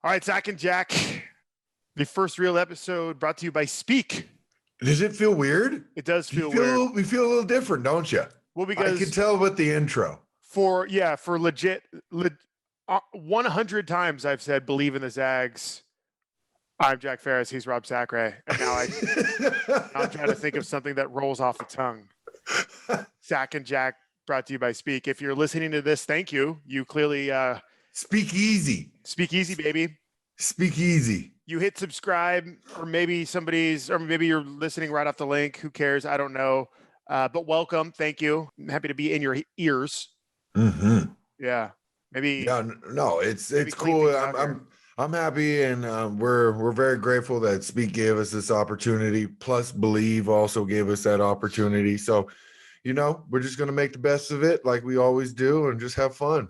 All right, Zach and Jack, the first real episode brought to you by Speak. Does it feel weird? It does feel weird. We feel a little different, don't you? Well, I because can tell with the intro. for legit, 100 times I've said, believe in the Zags. I'm Jack Ferris. He's Rob Sacre. And now I'm trying to think of something that rolls off the tongue. Zach and Jack brought to you by Speak. If you're listening to this, thank you. You clearly Speak easy. Speak easy, baby. Speak easy. You hit subscribe, or maybe maybe you're listening right off the link. Who cares? I don't know. But welcome. Thank you. I'm happy to be in your ears. Mm-hmm. Yeah. Maybe. Yeah. No, it's cool. I'm happy, and we're very grateful that Speak gave us this opportunity. Plus, Believe also gave us that opportunity. So, we're just gonna make the best of it, like we always do, and just have fun.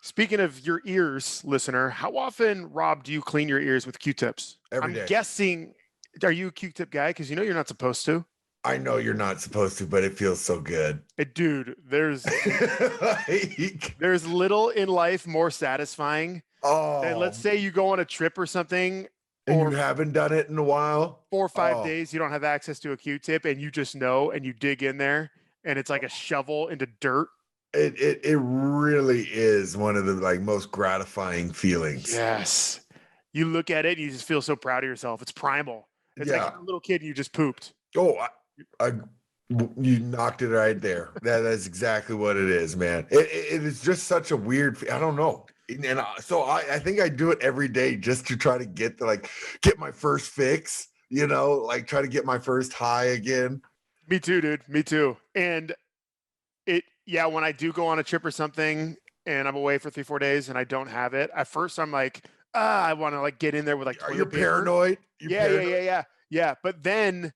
Speaking of your ears, listener, how often, Rob, do you clean your ears with Q-tips? Every day. I'm guessing, are you a Q-tip guy? Because you're not supposed to. I know you're not supposed to, but it feels so good. Dude, there's little in life more satisfying. And let's say you go on a trip or something, and you haven't done it in a while. 4 or 5 days, you don't have access to a Q-tip, and you just know, and you dig in there, and it's like a shovel into dirt. It really is one of the most gratifying feelings. Yes. You look at it and you just feel so proud of yourself. It's primal. It's like you're a little kid and you just pooped. Oh, you knocked it right there. That's exactly what it is, man. It is just such a weird, I don't know. And so I think I do it every day just to try to get my first fix, try to get my first high again. Me too, dude. Me too. And when I do go on a trip or something and I'm away for 3-4 days and I don't have it, at first I'm like, I want to get in there with Are you paranoid? Yeah. But then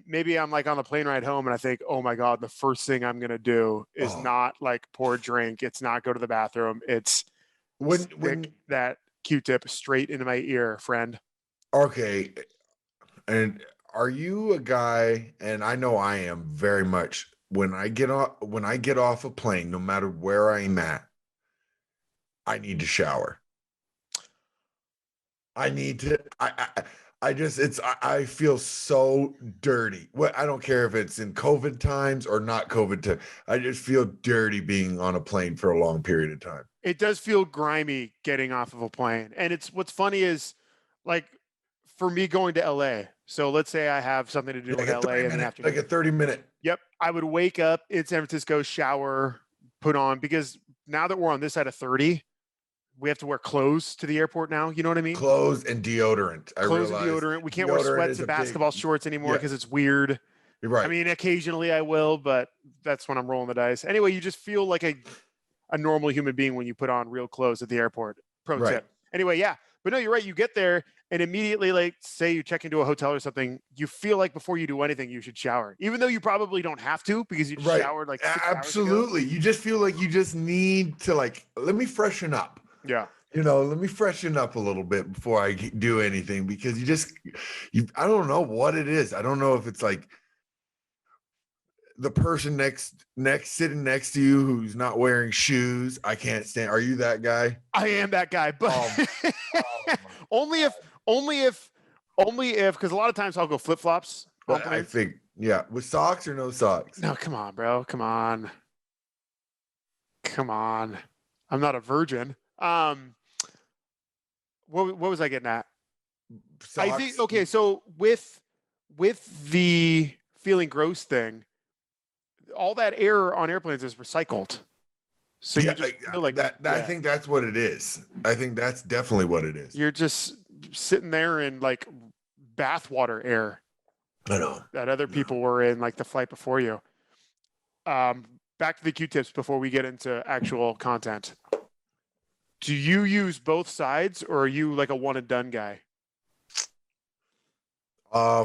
maybe I'm on the plane ride home and I think, oh my God, the first thing I'm going to do is not pour a drink. It's not go to the bathroom. It's stick that Q-tip straight into my ear, friend. Okay. And are you a guy, and I know I am very much, when I get off a plane, no matter where I'm at, I need to shower. I need to. I feel so dirty. I don't care if it's in COVID times or not COVID time. I just feel dirty being on a plane for a long period of time. It does feel grimy getting off of a plane, and what's funny is for me going to LA. So let's say I have something to do in LA in the afternoon. Like a 30-minute. Yep. I would wake up in San Francisco, shower, put on, because now that we're on this side of 30, we have to wear clothes to the airport now. You know what I mean? Clothes and deodorant. Clothes and deodorant. We can't wear sweats and basketball shorts anymore because it's weird. You're right. I mean, occasionally I will, but that's when I'm rolling the dice. Anyway, you just feel like a normal human being when you put on real clothes at the airport. Pro tip. Anyway, yeah. But no, you're right. You get there and immediately, say you check into a hotel or something, you feel like before you do anything, you should shower, even though you probably don't have to because you showered 6 Absolutely. hours ago. You just feel like you just need to let me freshen up. Yeah. Let me freshen up a little bit before I do anything, because I don't know what it is. I don't know if it's the person sitting next to you who's not wearing shoes. I can't stand. Are you that guy? I am that guy, but only if, because a lot of times I'll go flip-flops. I think, with socks or no socks. No, come on, bro. Come on. I'm not a virgin. What was I getting at? Socks. I think, okay, so with the feeling gross thing, all that air on airplanes is recycled. So you just feel like that. I think that's what it is. I think that's definitely what it is. You're just sitting there in bathwater air. I know. That other people were in the flight before you. Back to the Q-tips before we get into actual content. Do you use both sides, or are you a one and done guy? Are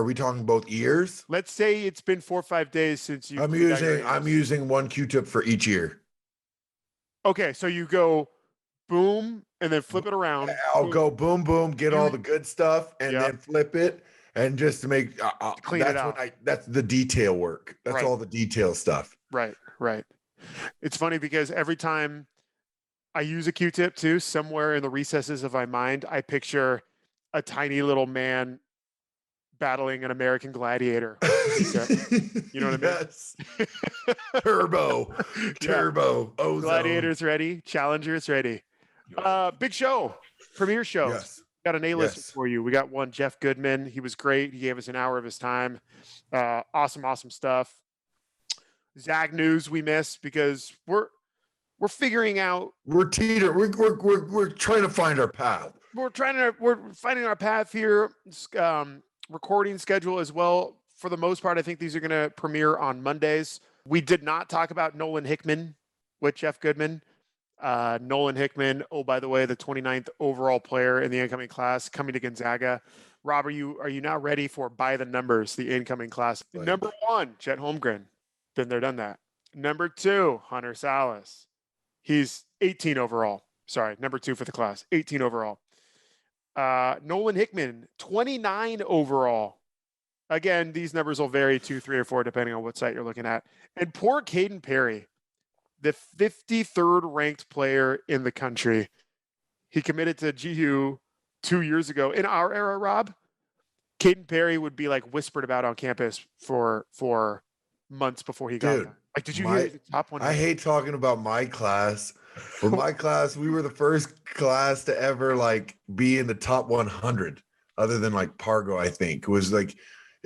we talking both ears? Let's say it's been 4 or 5 days since you. I'm using one Q-tip for each ear. Okay, so you go boom and then flip it around. I'll go boom, boom, get all the good stuff, and then flip it, and just to make clean it out. That's the detail work. That's all the detail stuff. Right. It's funny because every time I use a Q-tip too. Somewhere in the recesses of my mind, I picture a tiny little man battling an American gladiator. You know what I mean? Yes. Turbo. Yeah. Ozone. Gladiators ready. Challengers ready. Big show. Premiere shows. Yes. Got an A-list Yes. for you. We got one, Jeff Goodman. He was great. He gave us an hour of his time. Awesome stuff. Zag news we missed because we're figuring out. We're trying to find our path. We're finding our path here. Recording schedule as well. For the most part, I think these are going to premiere on Mondays. We did not talk about Nolan Hickman with Jeff Goodman. Nolan Hickman, oh, by the way, the 29th overall player in the incoming class coming to Gonzaga. Rob, are you now ready for by the numbers, the incoming class? Right. Number 1, Chet Holmgren. Been there, done that. Number 2, Hunter Salas. He's 18 overall. Sorry, number 2 for the class, 18 overall. Nolan Hickman, 29 overall. Again, these numbers will vary 2, 3, or 4, depending on what site you're looking at. And poor Caden Perry, the 53rd ranked player in the country. He committed to GU 2 years ago. In our era, Rob, Caden Perry would be like whispered about on campus for months before he got there. Like, did you hear the top 100? I hate talking about my class. But my class, we were the first class to ever like be in the top 100, other than like Pargo, I think. It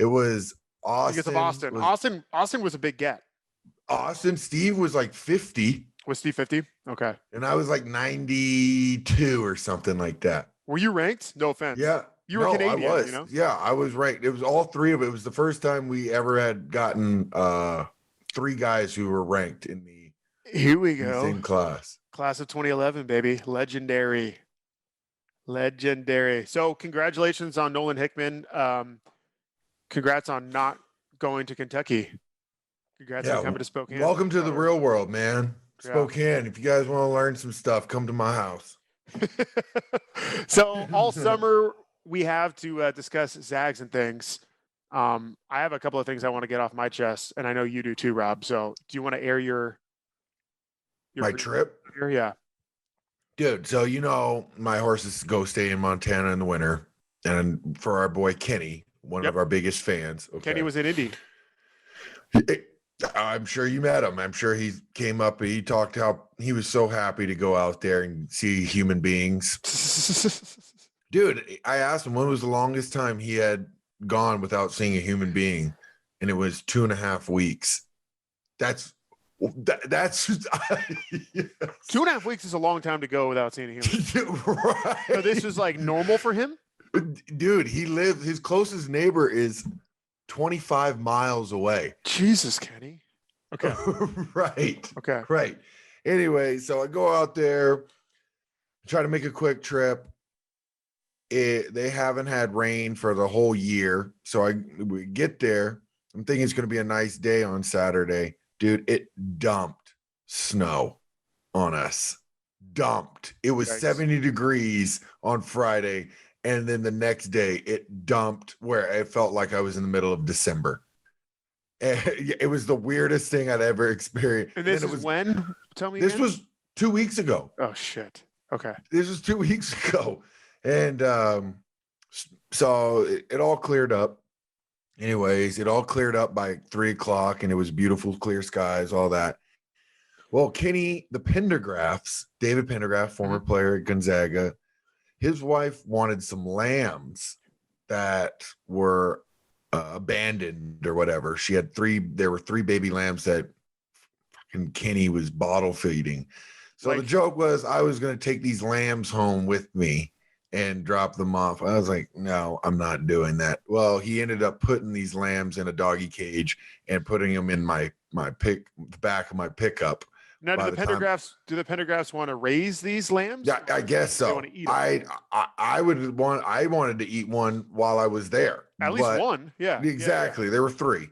was Austin. Because of Austin. Austin was a big get. Austin, Steve was like 50. Was Steve 50? Okay. And I was like 92 or something like that. Were you ranked? No offense. Yeah. You were Canadian, I was. You know? Yeah, I was ranked. It was all three of it. It was the first time we ever had gotten 3 guys who were ranked in the Here we go. Same class. Class of 2011, baby. Legendary. So congratulations on Nolan Hickman. Congrats on not going to Kentucky. Congrats on coming to Spokane. Welcome to the real world, man. Spokane. If you guys want to learn some stuff, come to my house. So all summer we have to discuss Zags and things. I have a couple of things I want to get off my chest, and I know you do too, Rob. So do you want to air your my trip? Yeah. Dude, so my horses go stay in Montana in the winter. And for our boy Kenny, one of our biggest fans. Okay. Kenny was in Indy. I'm sure you met him. I'm sure he came up and he talked how he was so happy to go out there and see human beings. Dude, I asked him when was the longest time he had gone without seeing a human being, and it was 2.5 weeks. That's 2.5 weeks is a long time to go without seeing a human. Right. So this was like normal for him? Dude, his closest neighbor is 25 miles away. Jesus, Kenny. Okay. Right. Okay. Right. Anyway, so I go out there, try to make a quick trip. They haven't had rain for the whole year. So we get there. I'm thinking it's going to be a nice day on Saturday. Dude, it dumped snow on us. Dumped. It was 70 degrees on Friday. And then the next day it dumped where it felt like I was in the middle of December. And it was the weirdest thing I'd ever experienced. And this was when? Tell me. This was 2 weeks ago. Oh, shit. Okay. This was 2 weeks ago. And so it all cleared up. Anyways, it all cleared up by 3:00 and it was beautiful, clear skies, all that. Well, Kenny, the Pendergraphs, David Pendergraft, former player at Gonzaga, his wife wanted some lambs that were abandoned or whatever. There were 3 baby lambs that fucking Kenny was bottle feeding. So the joke was I was going to take these lambs home with me and drop them off. I was like, no, I'm not doing that. Well, he ended up putting these lambs in a doggy cage and putting them in the back of my pickup. Now, do the Pendergraphs want to raise these lambs? Yeah, I guess so. Want to eat them? I wanted to eat one while I was there. At least one, yeah. Exactly. Yeah. There were 3.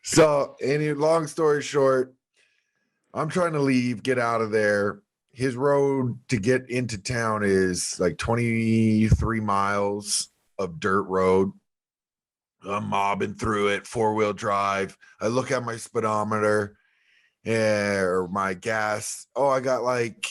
So, long story short, I'm trying to leave, get out of there. His road to get into town is like 23 miles of dirt road. I'm mobbing through it, 4-wheel drive. I look at my speedometer. or my gas. Oh, I got like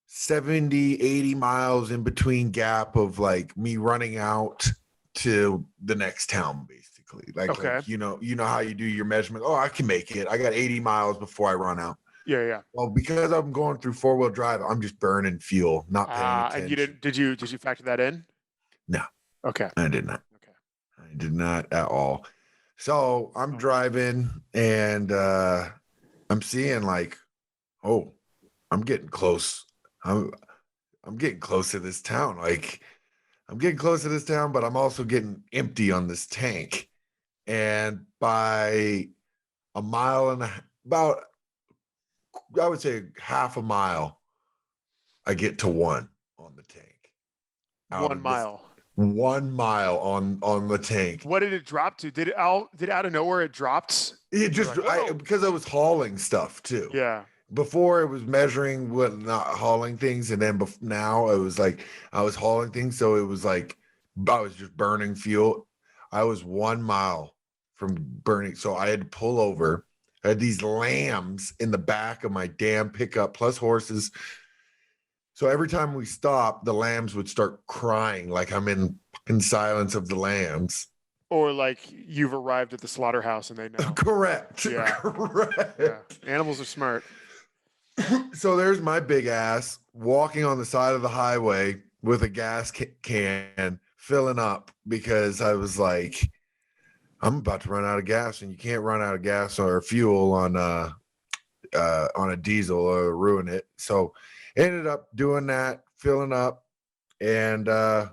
70, 80 miles in between gap of like me running out to the next town, basically. Okay. Like you know how you do your measurement. Oh, I can make it. I got 80 miles before I run out. Yeah. Well, because I'm going through 4-wheel drive, I'm just burning fuel, not paying And you attention. did you factor that in? No, Okay. I did not. Okay. I did not at all. So I'm driving and I'm seeing like, oh, I'm getting close. I'm getting close to this town. Like I'm getting close to this town, but I'm also getting empty on this tank. And by a mile and about, I would say half a mile, I get to one on the tank. 1 mile. 1 mile on the tank. What did it drop to? Did out of nowhere it dropped? It just like, because I was hauling stuff too. Yeah. Before it was measuring what not hauling things, and then now it was like I was hauling things, so it was like I was just burning fuel. I was 1 mile from burning, so I had to pull over. I had these lambs in the back of my damn pickup, plus horses. So every time we stopped, the lambs would start crying like I'm in Silence of the Lambs. Or like you've arrived at the slaughterhouse and they know. Correct. Yeah. Correct. Yeah. Animals are smart. So there's my big ass walking on the side of the highway with a gas can filling up because I was like, I'm about to run out of gas, and you can't run out of gas or fuel on a diesel or ruin it. So ended up doing that, filling up, and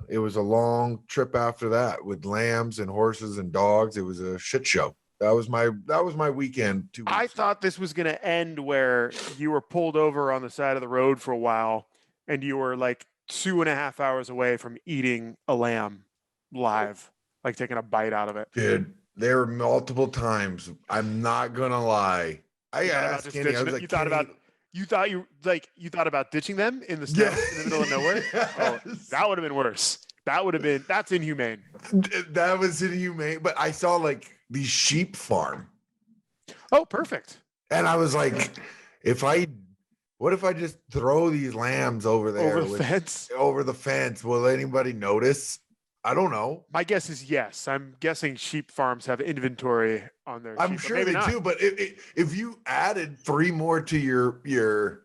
it was a long trip after that with lambs and horses and dogs. It was a shit show. That was my weekend 2 weeks I ago. thought this was going to end where you were pulled over on the side of the road for a while and you were like 2.5 hours away from eating a lamb live, like taking a bite out of it. Dude, there were multiple times. I'm not gonna lie. I asked Kenny. I was like, you thought about ditching them in the snow in the middle of nowhere? Yes. Oh, that would have been worse. That's inhumane. That was inhumane. But I saw like these sheep farm. Oh, perfect. And I was like, what if I just throw these lambs over there Over the fence? Over the fence? Will anybody notice? I don't know. My guess is yes. I'm guessing sheep farms have inventory on their sheep. I'm sure they do, but if you added 3 more to your,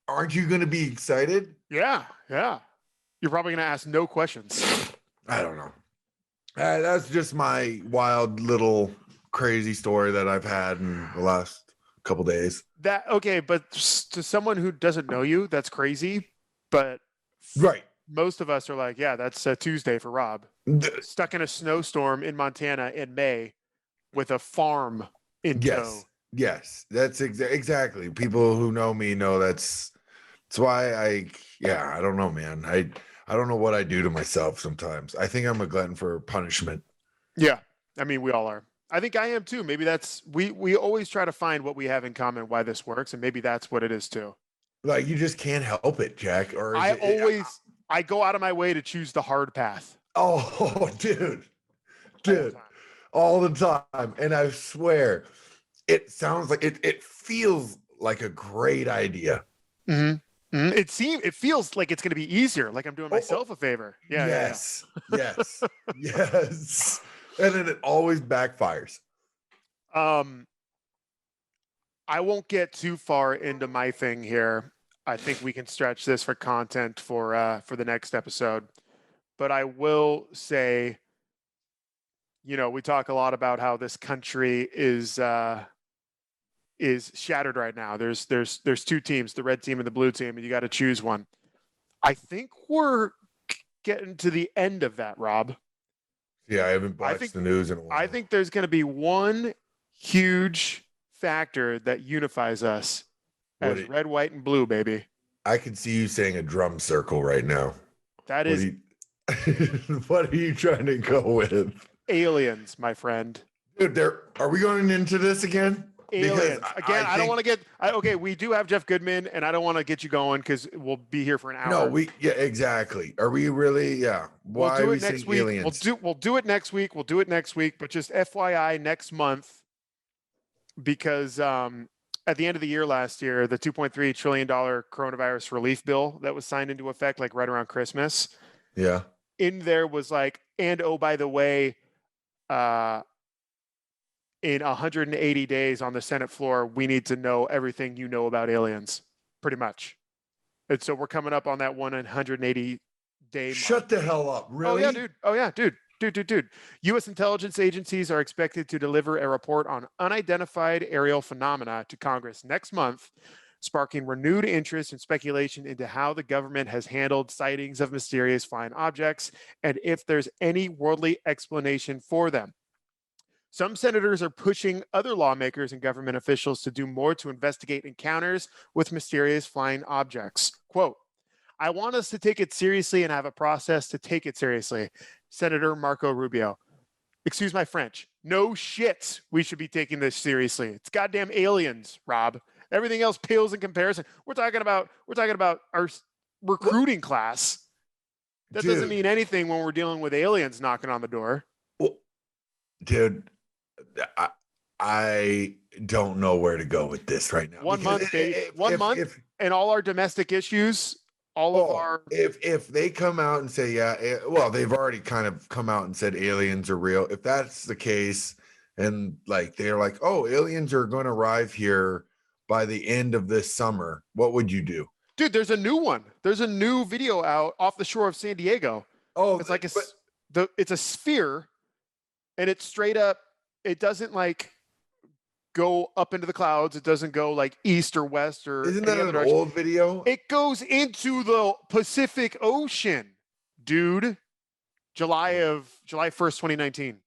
aren't you going to be excited? Yeah. You're probably going to ask no questions. I don't know. That's just my wild little crazy story that I've had in the last couple days. Okay, but to someone who doesn't know you, that's crazy. But right. Most of us are like, yeah, that's a Tuesday for Rob. Stuck in a snowstorm in Montana in May with a farm in tow. Yes, that's exactly. People who know me know that's why I don't know, man. I don't know what I do to myself sometimes. I think I'm a glutton for punishment. Yeah. I mean, we all are. I think I am too. Maybe we always try to find what we have in common, why this works. And maybe that's what it is too. Like you just can't help it, Jack. Or I go out of my way to choose the hard path. Oh, dude, all the time. And I swear, it sounds like it feels like a great idea. Mm-hmm. Mm-hmm. It feels like it's going to be easier. Like I'm doing myself a favor. Yeah. Yes. Yes. And then it always backfires. I won't get too far into my thing here. I think we can stretch this for content for the next episode. But I will say, we talk a lot about how this country is shattered right now. There's 2 teams, the red team and the blue team, and you got to choose one. I think we're getting to the end of that, Rob. Yeah, I haven't watched the news in a while. I think there's going to be one huge factor that unifies us as red, white, and blue, baby. I can see you saying a drum circle right now. That is. What are you trying to go with? Aliens, my friend. Dude, are we going into this again? Aliens. Again, I don't want to get. Okay, we do have Jeff Goodman, and I don't want to get you going because we'll be here for an hour. No, exactly. Are we really? Yeah. Why we'll do are we it next saying week. aliens? We'll do it next week. We'll do it next week. But just FYI, next month, because at the end of the year last year, the $2.3 trillion coronavirus relief bill that was signed into effect, like right around Christmas. Yeah. In there was like, and oh, by the way, in 180 days on the Senate floor, we need to know everything you know about aliens, pretty much. And so we're coming up on that 180 day mark. Shut the hell up. Really? Oh, yeah, dude. Oh, yeah, dude. U.S. intelligence agencies are expected to deliver a report on unidentified aerial phenomena to Congress next month, sparking renewed interest and speculation into how the government has handled sightings of mysterious flying objects and if there's any worldly explanation for them. Some senators are pushing other lawmakers and government officials to do more to investigate encounters with mysterious flying objects. Quote, I want us to take it seriously and have a process to take it seriously. Senator Marco Rubio. Excuse my French. No shit. We should be taking this seriously. It's goddamn aliens, Rob. Everything else pales in comparison. We're talking about our recruiting class. That doesn't mean anything when we're dealing with aliens knocking on the door. Well, dude, I don't know where to go with this right now. 1 month, baby. 1 month, and all our domestic issues. If they come out and say, well, they've already kind of come out and said aliens are real. If that's the case, and like they're like, oh, aliens are going to arrive here by the end of this summer, what would you do? Dude, there's a new one. There's a new video out off the shore of San Diego. Oh, it's like it's a sphere, and it's straight up. It doesn't like go up into the clouds. It doesn't go like east or west or. Isn't that an old video? It goes into the Pacific Ocean, dude. July 1st, 2019.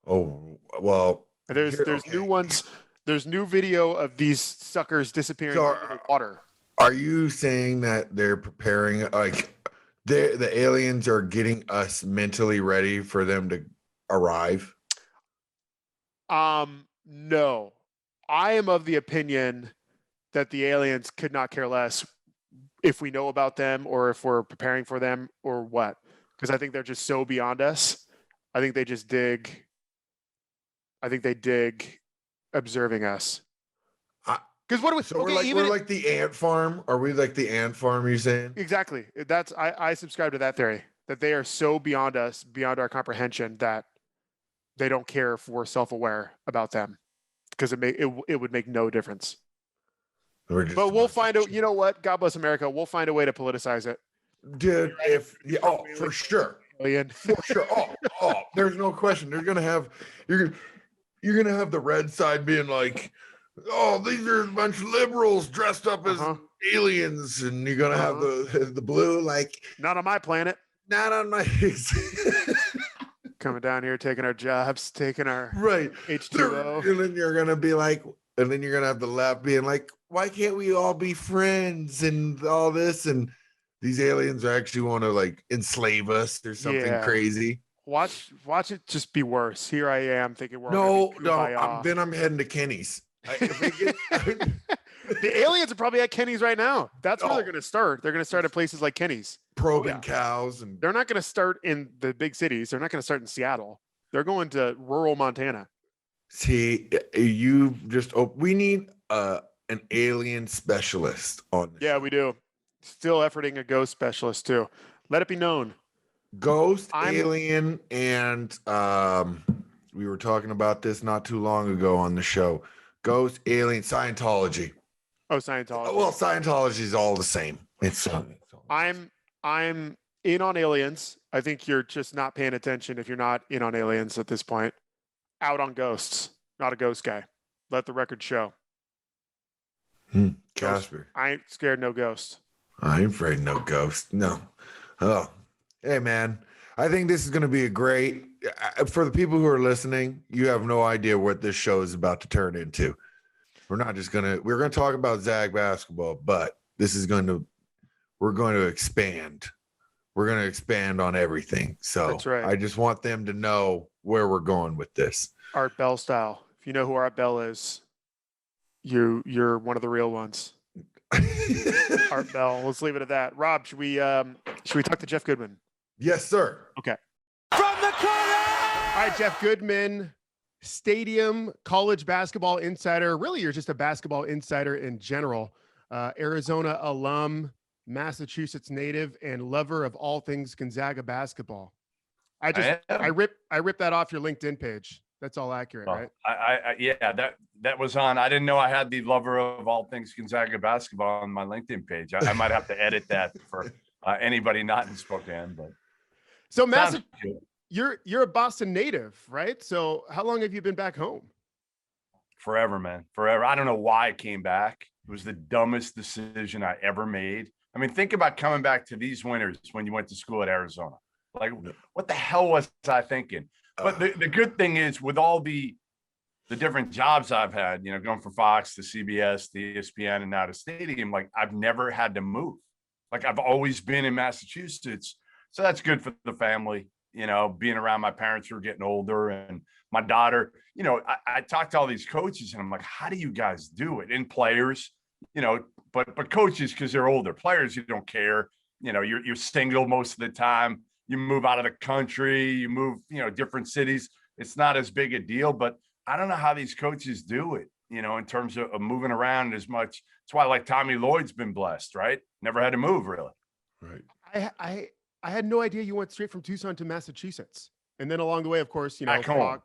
Oh, well. There's new ones. There's new video of these suckers disappearing into the water. Are you saying that they're preparing, like the aliens are getting us mentally ready for them to arrive? No, I am of the opinion that the aliens could not care less if we know about them or if we're preparing for them or what, because I think they're just so beyond us. I think they just dig. I think they dig observing us. Because what do we? So we're like the ant farm. Are we like the ant farm? You're saying exactly. That's I subscribe to that theory that they are so beyond us, beyond our comprehension that they don't care if we're self-aware about them, because it would make no difference. But we'll find out. You know what? God bless America. We'll find a way to politicize it, dude. For sure, for sure. Oh, there's no question. They're gonna have you're gonna have the red side being like, oh, these are a bunch of liberals dressed up as aliens, and you're gonna have the blue like, not on my planet, not on my. Coming down here, taking our jobs, taking our H2O. And then you're gonna be like, and then you're gonna have the left being like, why can't we all be friends and all this? And these aliens actually want to like enslave us or something crazy. Watch it just be worse. Here I am thinking we're then I'm heading to Kenny's. The aliens are probably at Kenny's right now. That's where they're going to start. They're going to start at places like Kenny's. Probing cows. And they're not going to start in the big cities. They're not going to start in Seattle. They're going to rural Montana. See, we need an alien specialist on this. Yeah, we do. Still efforting a ghost specialist too. Let it be known. Ghost, alien, and we were talking about this not too long ago on the show. Ghost, alien, Scientology. Oh, Scientology. Well, Scientology is all the same. I'm in on aliens. I think you're just not paying attention if you're not in on aliens at this point. Out on ghosts. Not a ghost guy. Let the record show. Casper. I ain't scared no ghost. I ain't afraid no ghost. No. Oh. Hey, man. I think this is going to be a great... For the people who are listening, you have no idea what this show is about to turn into. We're going to talk about Zag basketball, but we're going to expand. We're going to expand on everything. So that's right. I just want them to know where we're going with this. Art Bell style. If you know who Art Bell is, you're one of the real ones. Art Bell. Let's leave it at that. Rob, should we talk to Jeff Goodman? Yes, sir. Okay. From the corner. All right, Jeff Goodman Stadium, college basketball insider. Really, you're just a basketball insider in general. Arizona alum, Massachusetts native, and lover of all things Gonzaga basketball. I ripped that off your LinkedIn page. That's all accurate, right? Yeah, that was on. I didn't know I had the lover of all things Gonzaga basketball on my LinkedIn page. I might have to edit that for anybody not in Spokane. But so you're a Boston native, right? So how long have you been back home? Forever, man. Forever. I don't know why I came back. It was the dumbest decision I ever made. I mean, think about coming back to these winters when you went to school at Arizona. Like, what the hell was I thinking? But the good thing is, with all the different jobs I've had, you know, going from Fox to CBS to ESPN and now to Stadium, like, I've never had to move. Like, I've always been in Massachusetts. So that's good for the family, you know, being around my parents who are getting older and my daughter. You know, I talked to all these coaches and I'm like, how do you guys do it? And players, you know, but coaches, because they're older. Players, you don't care. You know, you're single most of the time. You move out of the country, you move, you know, different cities. It's not as big a deal, but I don't know how these coaches do it, you know, in terms of moving around as much. That's why, like, Tommy Lloyd's been blessed, right? Never had to move, really. Right. I had no idea you went straight from Tucson to Massachusetts. And then along the way, of course, you know, Fox.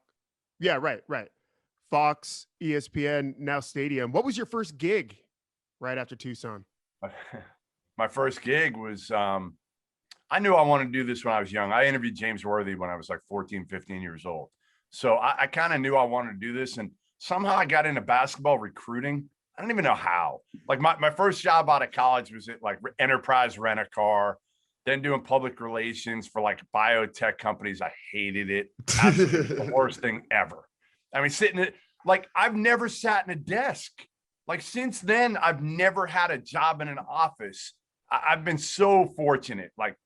Yeah, right. Fox, ESPN, now Stadium. What was your first gig right after Tucson? My first gig was, I knew I wanted to do this when I was young. I interviewed James Worthy when I was like 14, 15 years old. So I kind of knew I wanted to do this. And somehow I got into basketball recruiting. I don't even know how. Like, my first job out of college was at like Enterprise Rent-A-Car, then doing public relations for like biotech companies. I hated it. Absolutely the worst thing ever. I mean, like, I've never sat in a desk. Like, since then, I've never had a job in an office. I've been so fortunate. Like,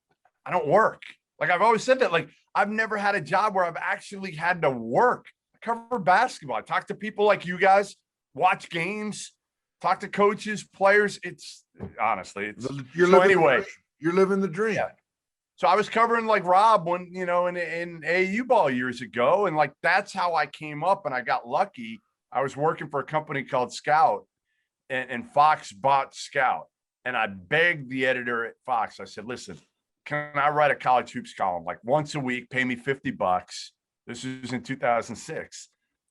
I don't work. Like, I've always said that. Like, I've never had a job where I've actually had to work. I cover basketball. I talk to people like you guys, watch games, talk to coaches, players. It's honestly, You're living the dream. Yeah. So I was covering like Rob when, you know, in AAU ball years ago. And like, that's how I came up and I got lucky. I was working for a company called Scout and Fox bought Scout. And I begged the editor at Fox. I said, listen, can I write a college hoops column like once a week, pay me $50? This was in 2006.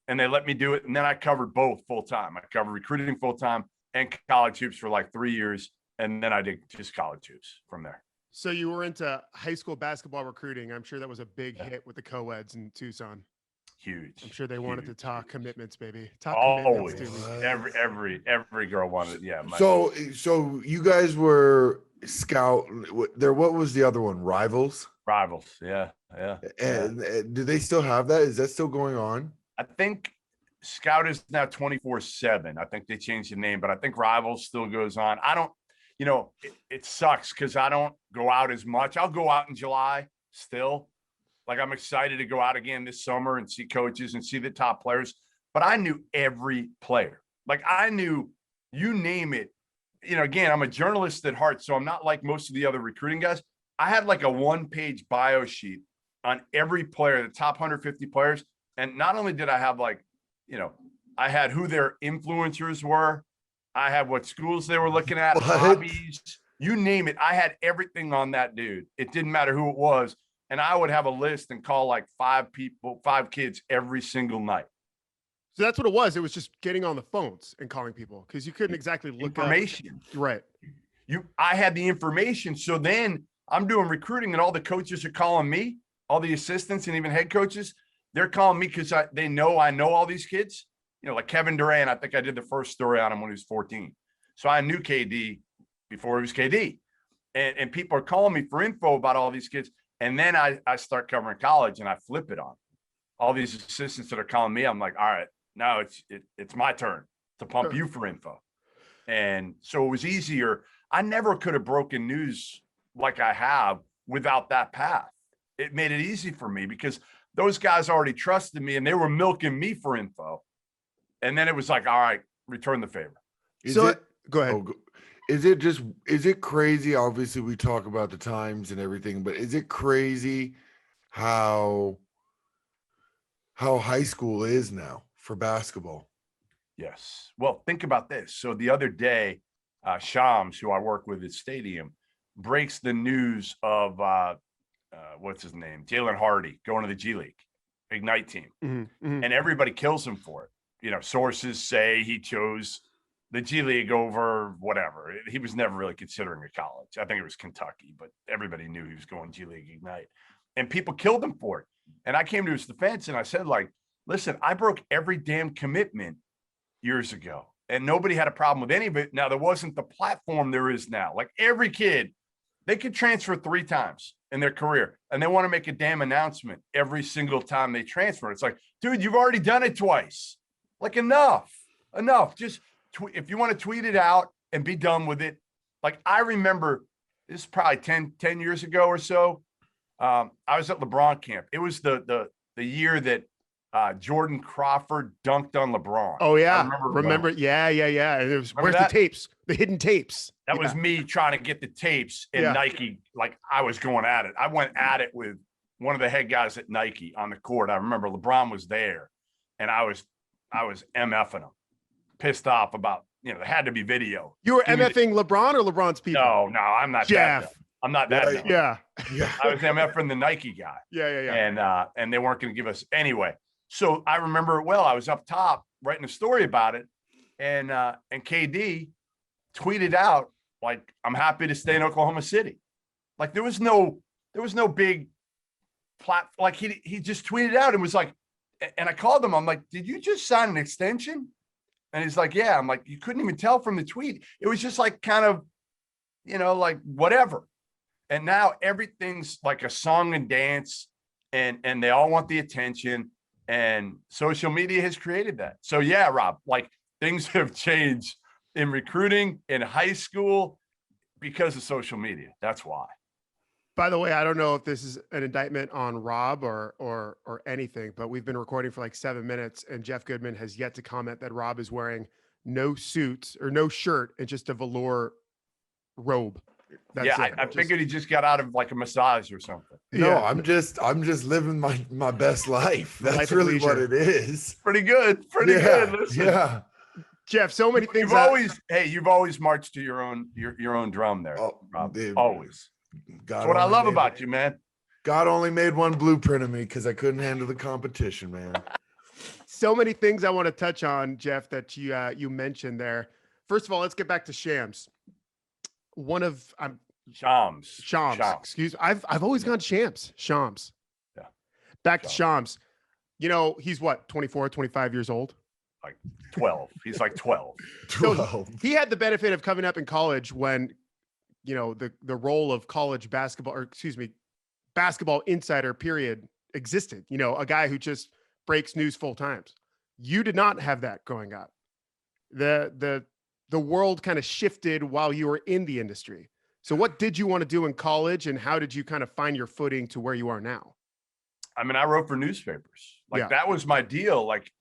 And they let me do it. And then I covered both full time. I covered recruiting full time and college hoops for like 3 years. And then I did just college hoops from there. So you were into high school basketball recruiting. I'm sure that was a big hit with the co-eds in Tucson. Huge. I'm sure they wanted to talk commitments, baby. Talk always. Commitments to me. Every girl wanted. Yeah. So you guys were Scout. What was the other one? Rivals. Yeah. And do they still have that? Is that still going on? I think Scout is now 24/7. I think they changed the name, but I think Rivals still goes on. I don't. You know, it sucks because I don't go out as much. I'll go out in July still. Like, I'm excited to go out again this summer and see coaches and see the top players. But I knew every player. Like, I knew, you name it. You know, again, I'm a journalist at heart, so I'm not like most of the other recruiting guys. I had like a 1-page bio sheet on every player, the top 150 players. And not only did I have like, you know, I had who their influencers were. I had what schools they were looking at, hobbies, you name it. I had everything on that dude. It didn't matter who it was. And I would have a list and call like 5 kids every single night. So that's what it was. It was just getting on the phones and calling people because you couldn't exactly look information. Right. I had the information. So then I'm doing recruiting and all the coaches are calling me, all the assistants and even head coaches. They're calling me because they know I know all these kids. You know, like Kevin Durant, I think I did the first story on him when he was 14. So I knew KD before he was KD. And people are calling me for info about all these kids. And then I start covering college and I flip it on all these assistants that are calling me. I'm like, all right, now it's my turn to pump you for info. And so it was easier. I never could have broken news like I have without that path. It made it easy for me because those guys already trusted me and they were milking me for info. And then it was like, all right, return the favor. Go ahead. Is it crazy? Obviously, we talk about the times and everything, but is it crazy how how high school is now for basketball. Yes. Well, think about this. So the other day, Shams, who I work with at Stadium, breaks the news of what's his name, Jalen Hardy going to the G League Ignite team, and everybody kills him for it. You know, sources say he chose the G League over whatever. He was never really considering a college. I think it was Kentucky, but everybody knew he was going G League Ignite, and people killed him for it. And I came to his defense and I said, like, listen, I broke every damn commitment years ago, and nobody had a problem with any of it. Now, there wasn't the platform there is now. Like, every kid, they could transfer 3 times in their career, and they want to make a damn announcement every single time they transfer. It's like, dude, you've already done it twice. Like, enough. Just if you want to tweet it out and be done with it. Like, I remember this is probably 10 years ago or so. I was at LeBron camp. It was the year that Jordan Crawford dunked on LeBron. Oh yeah, remember? Yeah. And it was, where's the tapes? The hidden tapes. That was me trying to get the tapes, and Nike. Like, I was going at it. I went at it with one of the head guys at Nike on the court. I remember LeBron was there, and I was MFing him, pissed off about, you know, there had to be video. You were MFing LeBron or LeBron's people? No, I'm not Jeff. that. I'm not that. Yeah. I was MFing the Nike guy. Yeah. And they weren't going to give us anyway. So I remember it well. I was up top writing a story about it, and KD tweeted out, like, I'm happy to stay in Oklahoma City. Like, there was no big plot. Like, he just tweeted out and was like, and I called him. I'm like, did you just sign an extension? And he's like, yeah. I'm like, you couldn't even tell from the tweet. It was just like, kind of, you know, like, whatever. And now everything's like a song and dance, and they all want the attention, and social media has created that. So yeah, Rob, like, things have changed in recruiting in high school because of social media. That's why. By the way, I don't know if this is an indictment on Rob or anything, but we've been recording for like 7 minutes, and Jeff Goodman has yet to comment that Rob is wearing no suit or no shirt and just a velour robe. That's I figured he just got out of like a massage or something. No, I'm just living my best life. That's really what it is. Pretty good. Good. Listen. Yeah. Jeff, so many things. You've always marched to your own drum there, Rob. Dude, always. That's what I love about you, man. God only made one blueprint of me because I couldn't handle the competition, man. So many things I want to touch on, Jeff, that you mentioned there. First of all, let's get back to Shams. Shams. Excuse me. I've always gone Shams. Shams. Yeah. Back to Shams. You know, he's what, 24, 25 years old? Like 12. He's like 12. 12. So he had the benefit of coming up in college when, you know, the role of college basketball, or excuse me, basketball insider period existed. You know, a guy who just breaks news full times. You did not have that growing up. The world kind of shifted while you were in the industry. So what did you want to do in college, and how did you kind of find your footing to where you are now? I mean, I wrote for newspapers. Like, that was my deal. Like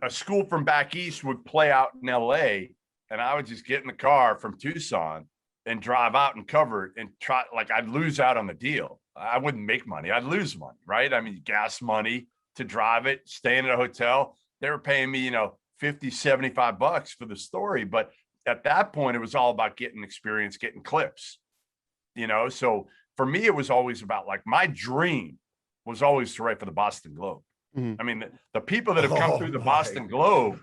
a school from back east would play out in LA, and I would just get in the car from Tucson and drive out and cover it and try. Like, I'd lose out on the deal. I wouldn't make money. I'd lose money, right? I mean, gas money to drive it, staying at a hotel. They were paying me, you know, $50, $75 for the story. But at that point, it was all about getting experience, getting clips, you know? So for me, it was always about, like, my dream was always to write for the Boston Globe. I mean, the people that have come through the Boston Globe,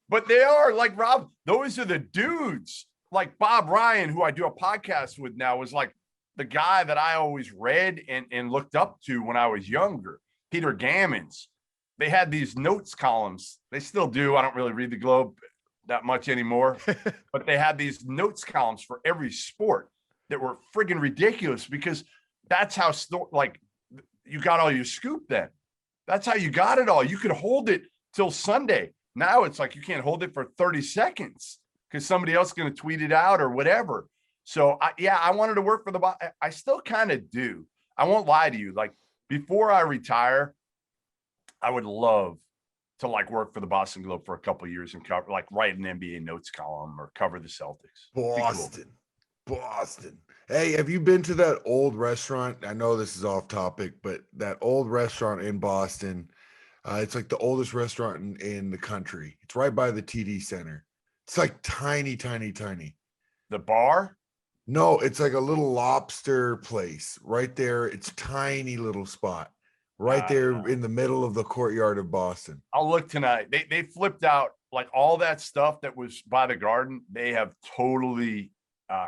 but they are like, Rob, those are the dudes. Like Bob Ryan, who I do a podcast with now, was like the guy that I always read and looked up to when I was younger. Peter Gammons. They had these notes columns. They still do. I don't really read the Globe that much anymore, but they had these notes columns for every sport that were friggin' ridiculous, because that's how like you got all your scoop then. That's how you got it all. You could hold it till Sunday. Now it's like you can't hold it for 30 seconds because somebody else is going to tweet it out or whatever. So I wanted to work for I still kind of do. I won't lie to you. Like, before I retire, I would love to like work for the Boston Globe for a couple of years and cover, like, write an NBA notes column or cover the Celtics. Boston. Hey, have you been to that old restaurant? I know this is off topic, but that old restaurant in Boston It's like the oldest restaurant in the country. It's right by the TD Center. It's like tiny, tiny, tiny. The bar? No, it's like a little lobster place right there. It's tiny little spot right there in the middle of the courtyard of Boston. I'll look tonight. They flipped out like all that stuff that was by the Garden. They have totally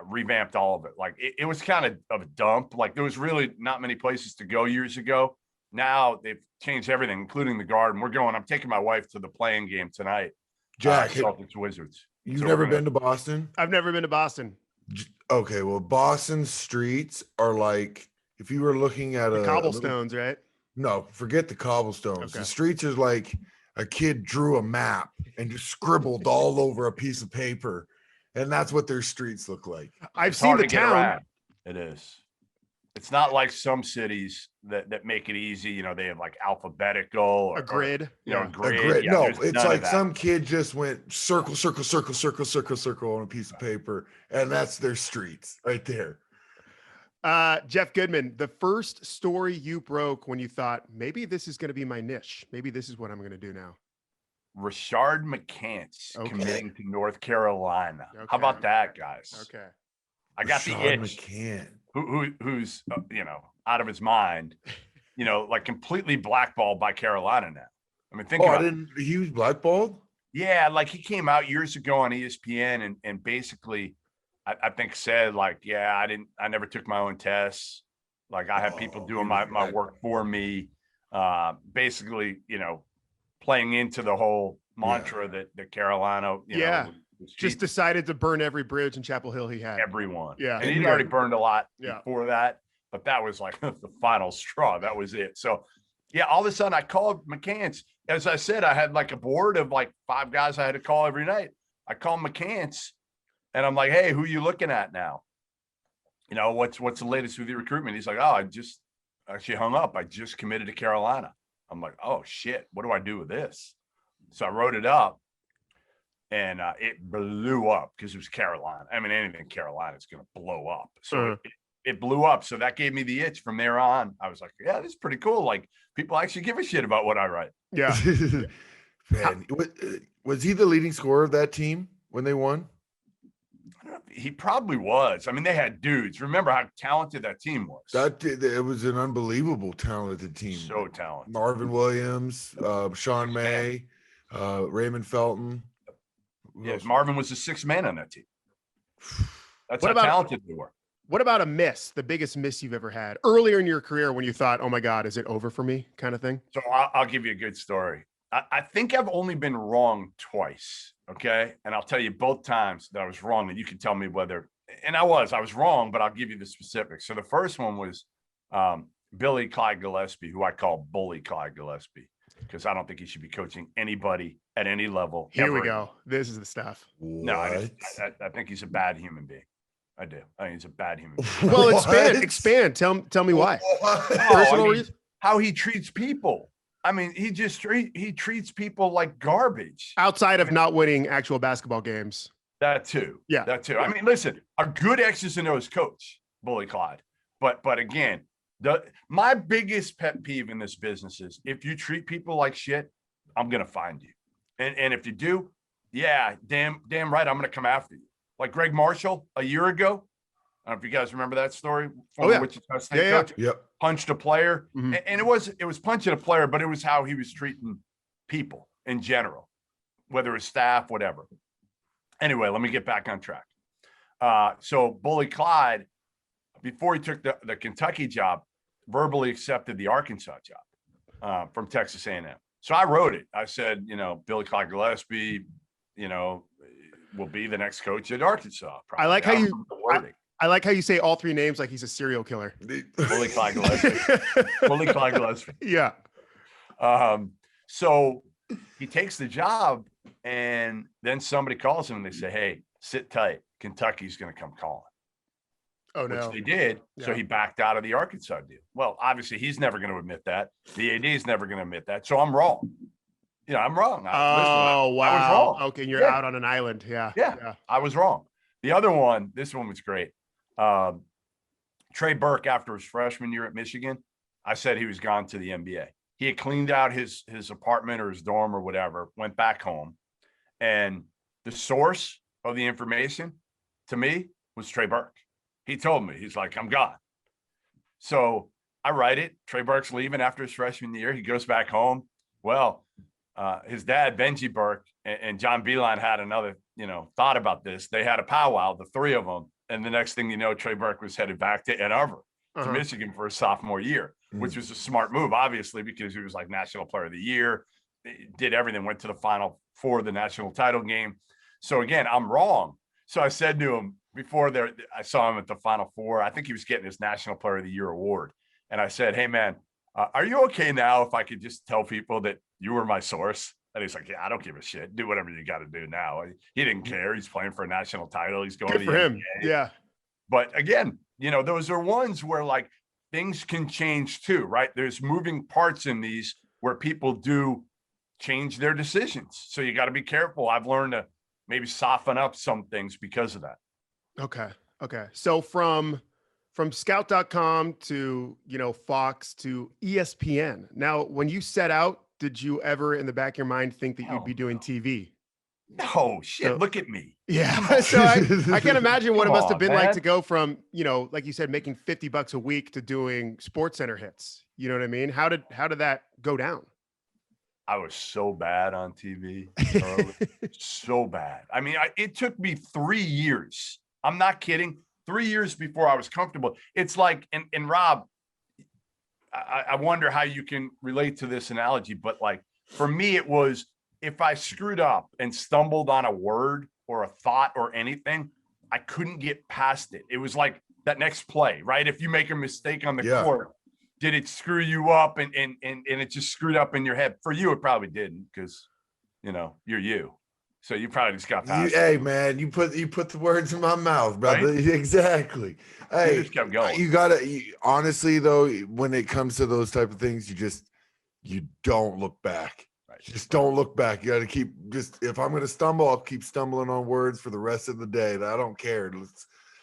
revamped all of it. Like it was kind of a dump. Like there was really not many places to go years ago. Now they've changed everything, including the Garden. I'm taking my wife to the playing game tonight. Jack, Celtics Wizards. You've never been to Boston? I've never been to Boston. Okay, well, Boston's streets are like if you were looking at the cobblestones, right? No, forget the cobblestones. Okay. The streets are like a kid drew a map and just scribbled all over a piece of paper, and that's what their streets look like. I've seen the town. It is. It's not like some cities that make it easy. You know, they have like alphabetical or a grid. A grid. A grid. Yeah, no, it's like some kid just went circle, circle, circle, circle, circle, circle on a piece of paper, and that's their streets right there. Jeff Goodman, the first story you broke when you thought maybe this is going to be my niche, maybe this is what I'm going to do now. Rashard McCants committing to North Carolina. Okay. How about that, guys? Okay. I got Rashard the itch. McCants. Who's out of his mind, like completely blackballed by Carolina now. I mean, think about it. He was blackballed? Yeah, like he came out years ago on ESPN and basically I think said like, yeah, I never took my own tests. Like I had people doing my work for me. Basically, playing into the whole mantra that Carolina, just decided to burn every bridge in Chapel Hill he had. Everyone. Yeah. And he'd already burned a lot before that, but that was like the final straw. That was it. So yeah, all of a sudden I called McCants. As I said, I had like a board of like 5 guys I had to call every night. I called McCants and I'm like, hey, who are you looking at now? What's the latest with your recruitment? He's like, oh, I just actually hung up. I just committed to Carolina. I'm like, oh shit, what do I do with this? So I wrote it up. And it blew up because it was Carolina. I mean, anything Carolina is going to blow up. So it blew up. So that gave me the itch. From there on, I was like, yeah, this is pretty cool. Like people actually give a shit about what I write. Yeah. Man, was he the leading scorer of that team when they won? I don't know, he probably was. I mean, they had dudes. Remember how talented that team was. It was an unbelievable talented team. So talented. Marvin Williams, Sean May, Raymond Felton. Yes, Marvin was the 6th man on that team. That's how talented they were. What about a miss, the biggest miss you've ever had earlier in your career when you thought, oh my God, is it over for me kind of thing? So I'll give you a good story. I think I've only been wrong twice. Okay. And I'll tell you both times that I was wrong, and you can tell me whether, and I was wrong, but I'll give you the specifics. So the first one was Billy Clyde Gillespie, who I call Bully Clyde Gillespie, because I don't think he should be coaching anybody at any level. Here we go. This is the stuff. No, I think he's a bad human being. I do. I think he's a bad human being. Well, expand. Tell me why. Personal reason? How he treats people. I mean, he treats people like garbage. Outside of not winning actual basketball games. That too. Yeah. That too. I mean, listen, a good X's and O's coach, Bully Clyde. But again, my biggest pet peeve in this business is if you treat people like shit, I'm gonna find you. And if you do, yeah, damn right, I'm gonna come after you. Like Greg Marshall a year ago. I don't know if you guys remember that story. Wichita State coach. Yep. Punched a player. Mm-hmm. And it was punching a player, but it was how he was treating people in general, whether it's staff, whatever. Anyway, let me get back on track. So Bully Clyde, before he took the Kentucky job, verbally accepted the Arkansas job from Texas A&M. So I wrote it. I said, Billy Clyde Gillespie, will be the next coach at Arkansas. Probably. I like how you say all 3 names like he's a serial killer. Bully Clyde Gillespie. Bully Clyde Gillespie. Yeah. So he takes the job, and then somebody calls him and they say, hey, sit tight. Kentucky's going to come calling. Oh, no. Which they did. Yeah. So he backed out of the Arkansas deal. Well, obviously, he's never going to admit that. The AD is never going to admit that. So I'm wrong. I'm wrong. Wow. I was wrong. Okay, you're out on an island. Yeah. I was wrong. The other one, this one was great. Trey Burke, after his freshman year at Michigan, I said he was gone to the NBA. He had cleaned out his apartment or his dorm or whatever, went back home. And the source of the information to me was Trey Burke. He told me, he's like, I'm gone. So I write it. Trey Burke's leaving after his freshman year. He goes back home. Well, his dad, Benji Burke, and John Beeline had another, thought about this. They had a powwow, the three of them. And the next thing you know, Trey Burke was headed back to Ann Arbor, to Michigan for his sophomore year, which was a smart move, obviously, because he was like National Player of the Year, did everything, went to the Final Four of the national title game. So again, I'm wrong. So I said to him before I saw him at the Final Four, I think he was getting his National Player of the Year award. And I said, hey, man, are you okay now if I could just tell people that you were my source? And he's like, yeah, I don't give a shit. Do whatever you got to do now. He didn't care. He's playing for a national title. He's going Good to for the him. NBA. Yeah. But again, those are ones where like things can change too, right? There's moving parts in these where people do change their decisions. So you got to be careful. I've learned to maybe soften up some things because of that. Okay. So from scout.com to, Fox to ESPN. Now, when you set out, did you ever in the back of your mind think that you'd be doing TV? No, shit. So, look at me. Yeah. So I can't imagine what it must have been like to go from, like you said, making $50 a week to doing SportsCenter hits. You know what I mean? How did that go down? I was so bad on TV. So bad. I mean, it took me 3 years. I'm not kidding. 3 years before I was comfortable. It's like, and Rob, I wonder how you can relate to this analogy, but like for me, it was if I screwed up and stumbled on a word or a thought or anything, I couldn't get past it. It was like that next play, right? If you make a mistake on the court, did it screw you up and it just screwed up in your head? For you, it probably didn't because, you're you. So you probably just got past it. Hey, man, you put the words in my mouth, brother. Right? Exactly. Hey, you just kept going. You gotta, honestly, though, when it comes to those type of things, you don't look back. Right. Just don't look back. You got to keep if I'm going to stumble, I'll keep stumbling on words for the rest of the day. I don't care.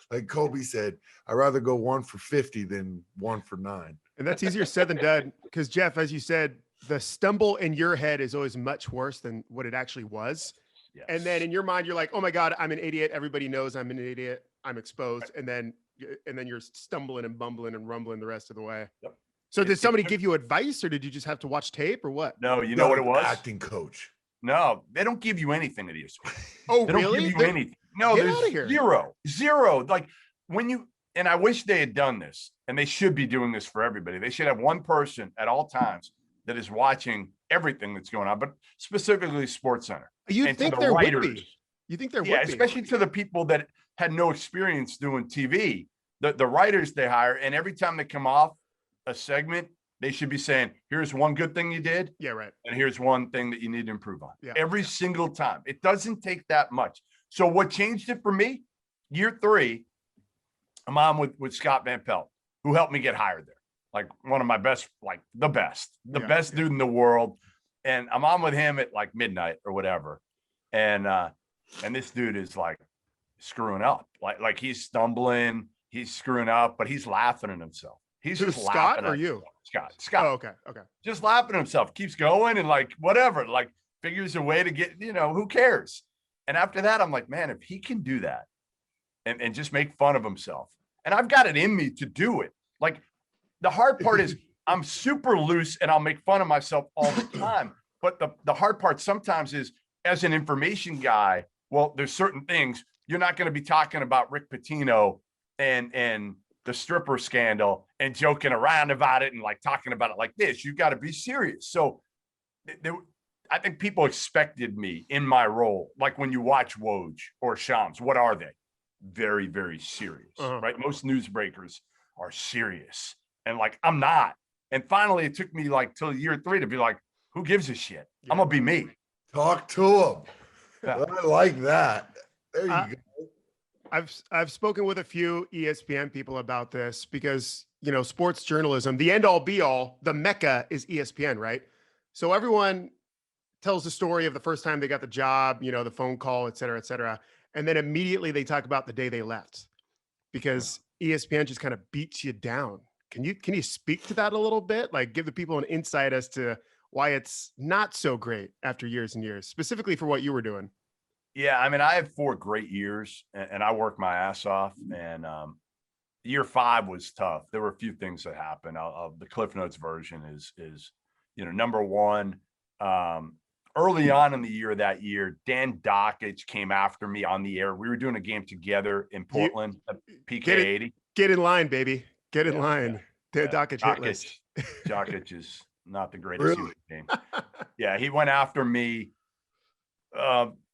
Like Kobe said, I'd rather go 1 for 50 than 1 for 9. And that's easier said than done. Because Jeff, as you said, the stumble in your head is always much worse than what it actually was. Yes. And then in your mind, you're like, oh my God, I'm an idiot. Everybody knows I'm an idiot. I'm exposed. Right. And then you're stumbling and bumbling and rumbling the rest of the way. Yep. So did somebody give you advice or did you just have to watch tape or what? No, you know what it was? Acting coach. No, they don't give you anything at ESPN. Oh, they really? Don't give you anything. No, there's zero. Like and I wish they had done this, and they should be doing this for everybody. They should have one person at all times that is watching everything that's going on, but specifically SportsCenter. You think there would be? You think there would be? Yeah, especially to the people that had no experience doing TV. The writers they hire, and every time they come off a segment, they should be saying, here's one good thing you did. Yeah, right. And here's one thing that you need to improve on. Yeah. Every single time. It doesn't take that much. So what changed it for me? Year 3, I'm on with Scott Van Pelt, who helped me get hired there. Like one of my best, like the best dude in the world. And I'm on with him at like midnight or whatever. And this dude is like screwing up. Like he's stumbling, he's screwing up, but he's laughing at himself. He's just Scott laughing or at you? Scott. Oh, okay. Just laughing at himself, keeps going and like whatever, like figures a way to get, who cares? And after that, I'm like, man, if he can do that and just make fun of himself, and I've got it in me to do it. Like the hard part is I'm super loose and I'll make fun of myself all the time. But the hard part sometimes is as an information guy, well, there's certain things you're not going to be talking about Rick Pitino and the stripper scandal and joking around about it and like talking about it like this. You got to be serious. So I think people expected me in my role. Like when you watch Woj or Shams, what are they? Very, very serious, right? Most newsbreakers are serious. And like, I'm not. And finally, it took me like till year 3 to be like, who gives a shit? Yeah. I'm going to be me. Talk to him. Yeah. I like that. There you go. I've spoken with a few ESPN people about this because, sports journalism, the end all be all, the mecca is ESPN, right? So everyone tells the story of the first time they got the job, the phone call, et cetera, et cetera. And then immediately they talk about the day they left because ESPN just kind of beats you down Can you speak to that a little bit? Like give the people an insight as to why it's not so great after years and years, specifically for what you were doing. Yeah, I mean, I had 4 great years, and I worked my ass off. And year 5 was tough. There were a few things that happened. The Cliff Notes version is number one. Early on in the year that year, Dan Dockich came after me on the air. We were doing a game together in Portland, PK80. Get in line, baby. Get in line. Yeah. Dockich hit list. Dockich is not the greatest human being. Yeah, he went after me.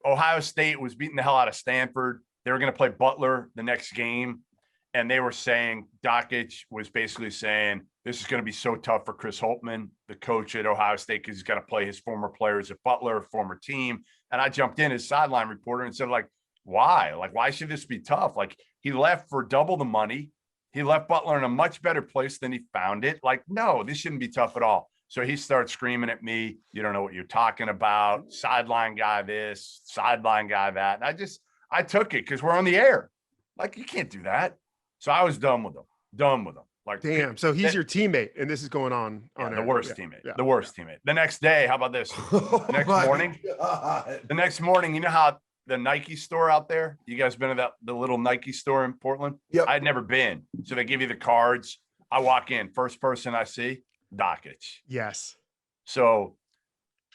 Ohio State was beating the hell out of Stanford. They were going to play Butler the next game. And they were saying, Dockich was basically saying, this is going to be so tough for Chris Holtmann, the coach at Ohio State, because he's got to play his former players at Butler, former team. And I jumped in as sideline reporter and said, like, why? Like, why should this be tough? Like, he left for double the money. He left Butler in a much better place than he found it. Like, no, this shouldn't be tough at all. So he starts screaming at me, you don't know what you're talking about. Sideline guy this, sideline guy that. And I took it because we're on the air. Like, you can't do that. So I was done with him. Like, damn. So he's your teammate, and this is going on. The worst teammate. The worst teammate. The next day, how about this? The next morning, you know how the Nike store out there? You guys been to the little Nike store in Portland? Yep. I'd never been. So they give you the cards. I walk in, first person I see, Dockich. Yes. So,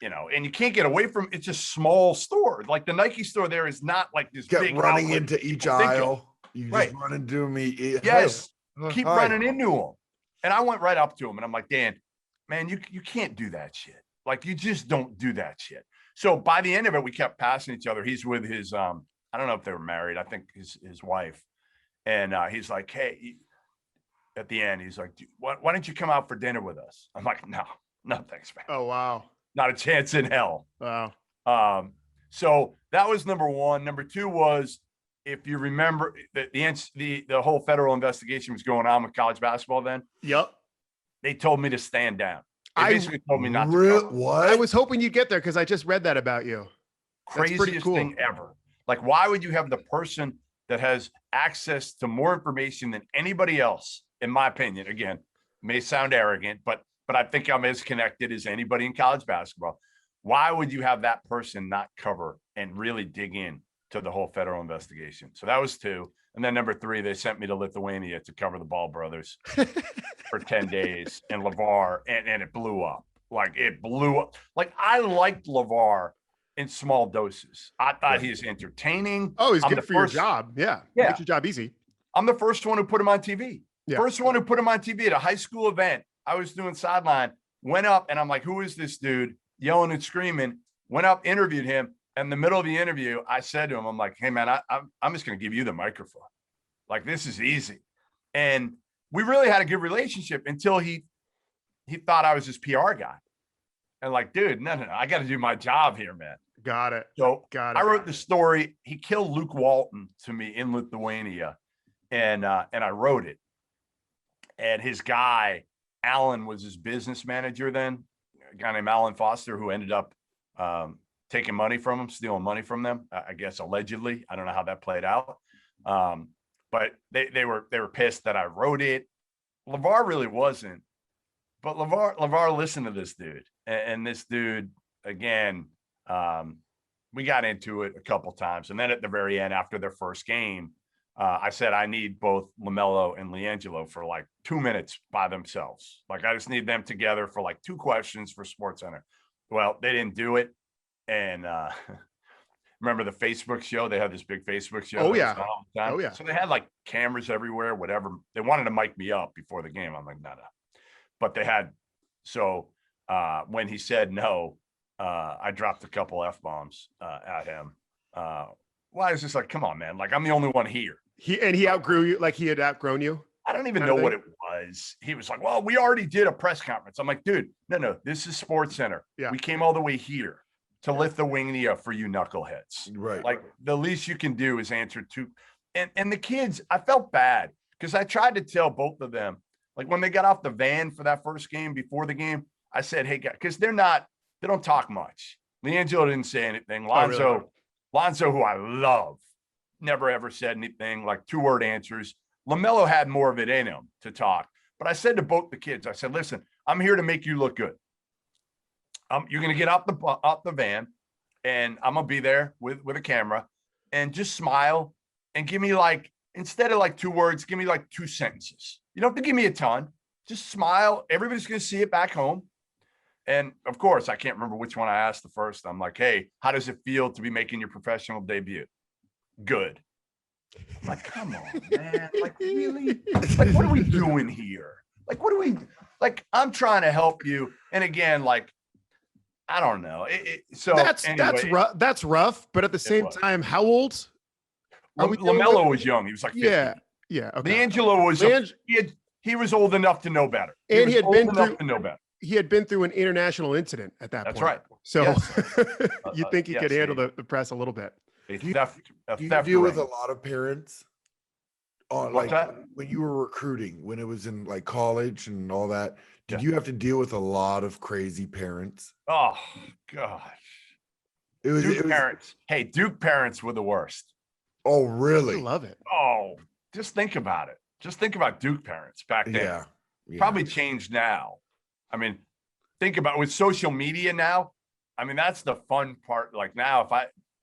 and you can't get away from it's a small store. Like the Nike store there is not like this big running outlet into each aisle. You right. just run into me. Yes. Keep running into him. And I went right up to him and I'm like, Dan, man, you can't do that shit. Like, you just don't do that shit. So by the end of it, we kept passing each other. He's with his, I don't know if they were married. I think his wife. And he's like, hey, at the end, he's like, why don't you come out for dinner with us? I'm like, no, thanks, man. Oh, wow. Not a chance in hell. Wow. So that was number one. Number two was, if you remember, the whole federal investigation was going on with college basketball then. Yep. They told me to stand down. They basically told me not to go. What? I was hoping you'd get there because I just read that about you. Craziest thing ever. Like, why would you have the person that has access to more information than anybody else, in my opinion, again, may sound arrogant, but I think I'm as connected as anybody in college basketball. Why would you have that person not cover and really dig in to the whole federal investigation? So that was two. And then number three, they sent me to Lithuania to cover the Ball brothers for 10 days and LeVar, and it blew up. Like, it blew up. Like, I liked LeVar in small doses. I thought he's entertaining. Oh, he's good for your job. Yeah. Makes your job easy. I'm the first one who put him on TV. Yeah. First one who put him on TV at a high school event. I was doing sideline, went up, and I'm like, who is this dude? Yelling and screaming. Went up, interviewed him. In the middle of the interview, I said to him, I'm like, hey, man, I'm just going to give you the microphone. Like, this is easy. And we really had a good relationship until he thought I was his PR guy. And like, dude, no, I got to do my job here, man. Got it. So I wrote the story. He killed Luke Walton to me in Lithuania. And I wrote it. And his guy, Alan, was his business manager then, a guy named Alan Foster, who ended up taking money from him, stealing money from them, I guess, allegedly. I don't know how that played out. But they were pissed that I wrote it. LeVar really wasn't. But LeVar listened to this dude. And this dude, again, we got into it a couple times. And then at the very end, after their first game, I said, I need both LaMelo and LiAngelo for like 2 minutes by themselves. Like, I just need them together for like 2 questions for SportsCenter. Well, they didn't do it. And remember the Facebook show? They had this big Facebook show. Oh, yeah. Oh, yeah. So they had like cameras everywhere, whatever. They wanted to mic me up before the game. I'm like, no. But they had. So when he said no, I dropped a couple F-bombs at him. Well, I was just like, come on, man. Like, I'm the only one here. He outgrew you, like he had outgrown you? I don't even know what it was. He was like, well, we already did a press conference. I'm like, dude, no. This is SportsCenter. Yeah. We came all the way here to Lithuania for you knuckleheads. Right. Like, the least you can do is answer two. And the kids, I felt bad because I tried to tell both of them, like, when they got off the van for that first game before the game, I said, hey, guys, because they don't talk much. LiAngelo didn't say anything. Lonzo, who I love, never ever said anything, like 2-word answers. LaMelo had more of it in him to talk. But I said to both the kids, I said, listen, I'm here to make you look good. You're going to get out the van, and I'm going to be there with a camera, and just smile and give me like, instead of like 2 words, give me like 2 sentences. You don't have to give me a ton. Just smile. Everybody's going to see it back home. And of course, I can't remember which one I asked the first. I'm like, hey, how does it feel to be making your professional debut? Good. I'm like, come on, man. Like, really? Like, what are we doing here? Like, what do we, like, I'm trying to help you. And again, like, I don't know. So anyway, that's rough. But at the same time, how old? LaMelo was young. He was like 50. Yeah. Okay. D'Angelo was he was old enough to know better. And he had been enough to know better. He had been through an international incident at that point. That's right. So yes. you think he could handle the press a little bit? Do you deal with a lot of parents on like when you were recruiting, when it was in like college and all that? Did you have to deal with a lot of crazy parents? Oh gosh, it was parents. Hey, Duke parents were the worst. Oh, really? I love it. Oh, just think about it. Just think about Duke parents back then. Yeah. Probably changed now. I mean, think about with social media now. I mean, that's the fun part. Like now,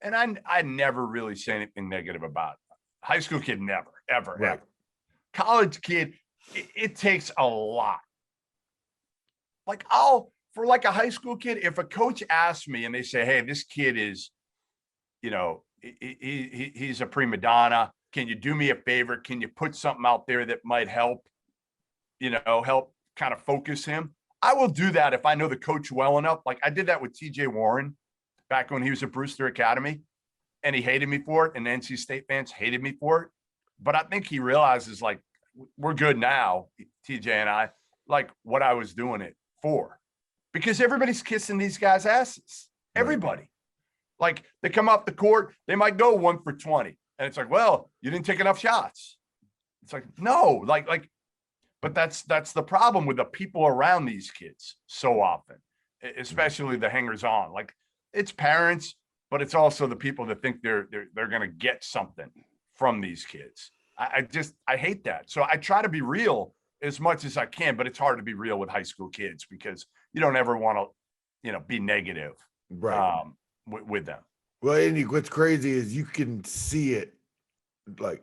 I never really say anything negative about it. High school kid, never, ever, ever. College kid, it takes a lot. Like for like a high school kid, if a coach asks me and they say, hey, this kid is, you know, he's a prima donna. Can you do me a favor? Can you put something out there that might help, help kind of focus him? I will do that if I know the coach well enough. Like I did that with TJ Warren back when he was at Brewster Academy, and he hated me for it. And NC State fans hated me for it. But I think he realizes like, we're good now, TJ and I, like what I was doing it for, because everybody's kissing these guys' asses. Everybody. Like they come off the court, they might go 1 for 20. And it's like, well, you didn't take enough shots. It's like, no, but that's the problem with the people around these kids so often, especially the hangers on. Like it's parents, but it's also the people that think they're going to get something from these kids. I hate that. So I try to be real as much as I can, but it's hard to be real with high school kids because you don't ever want to, be negative with them. Well, and what's crazy is you can see it like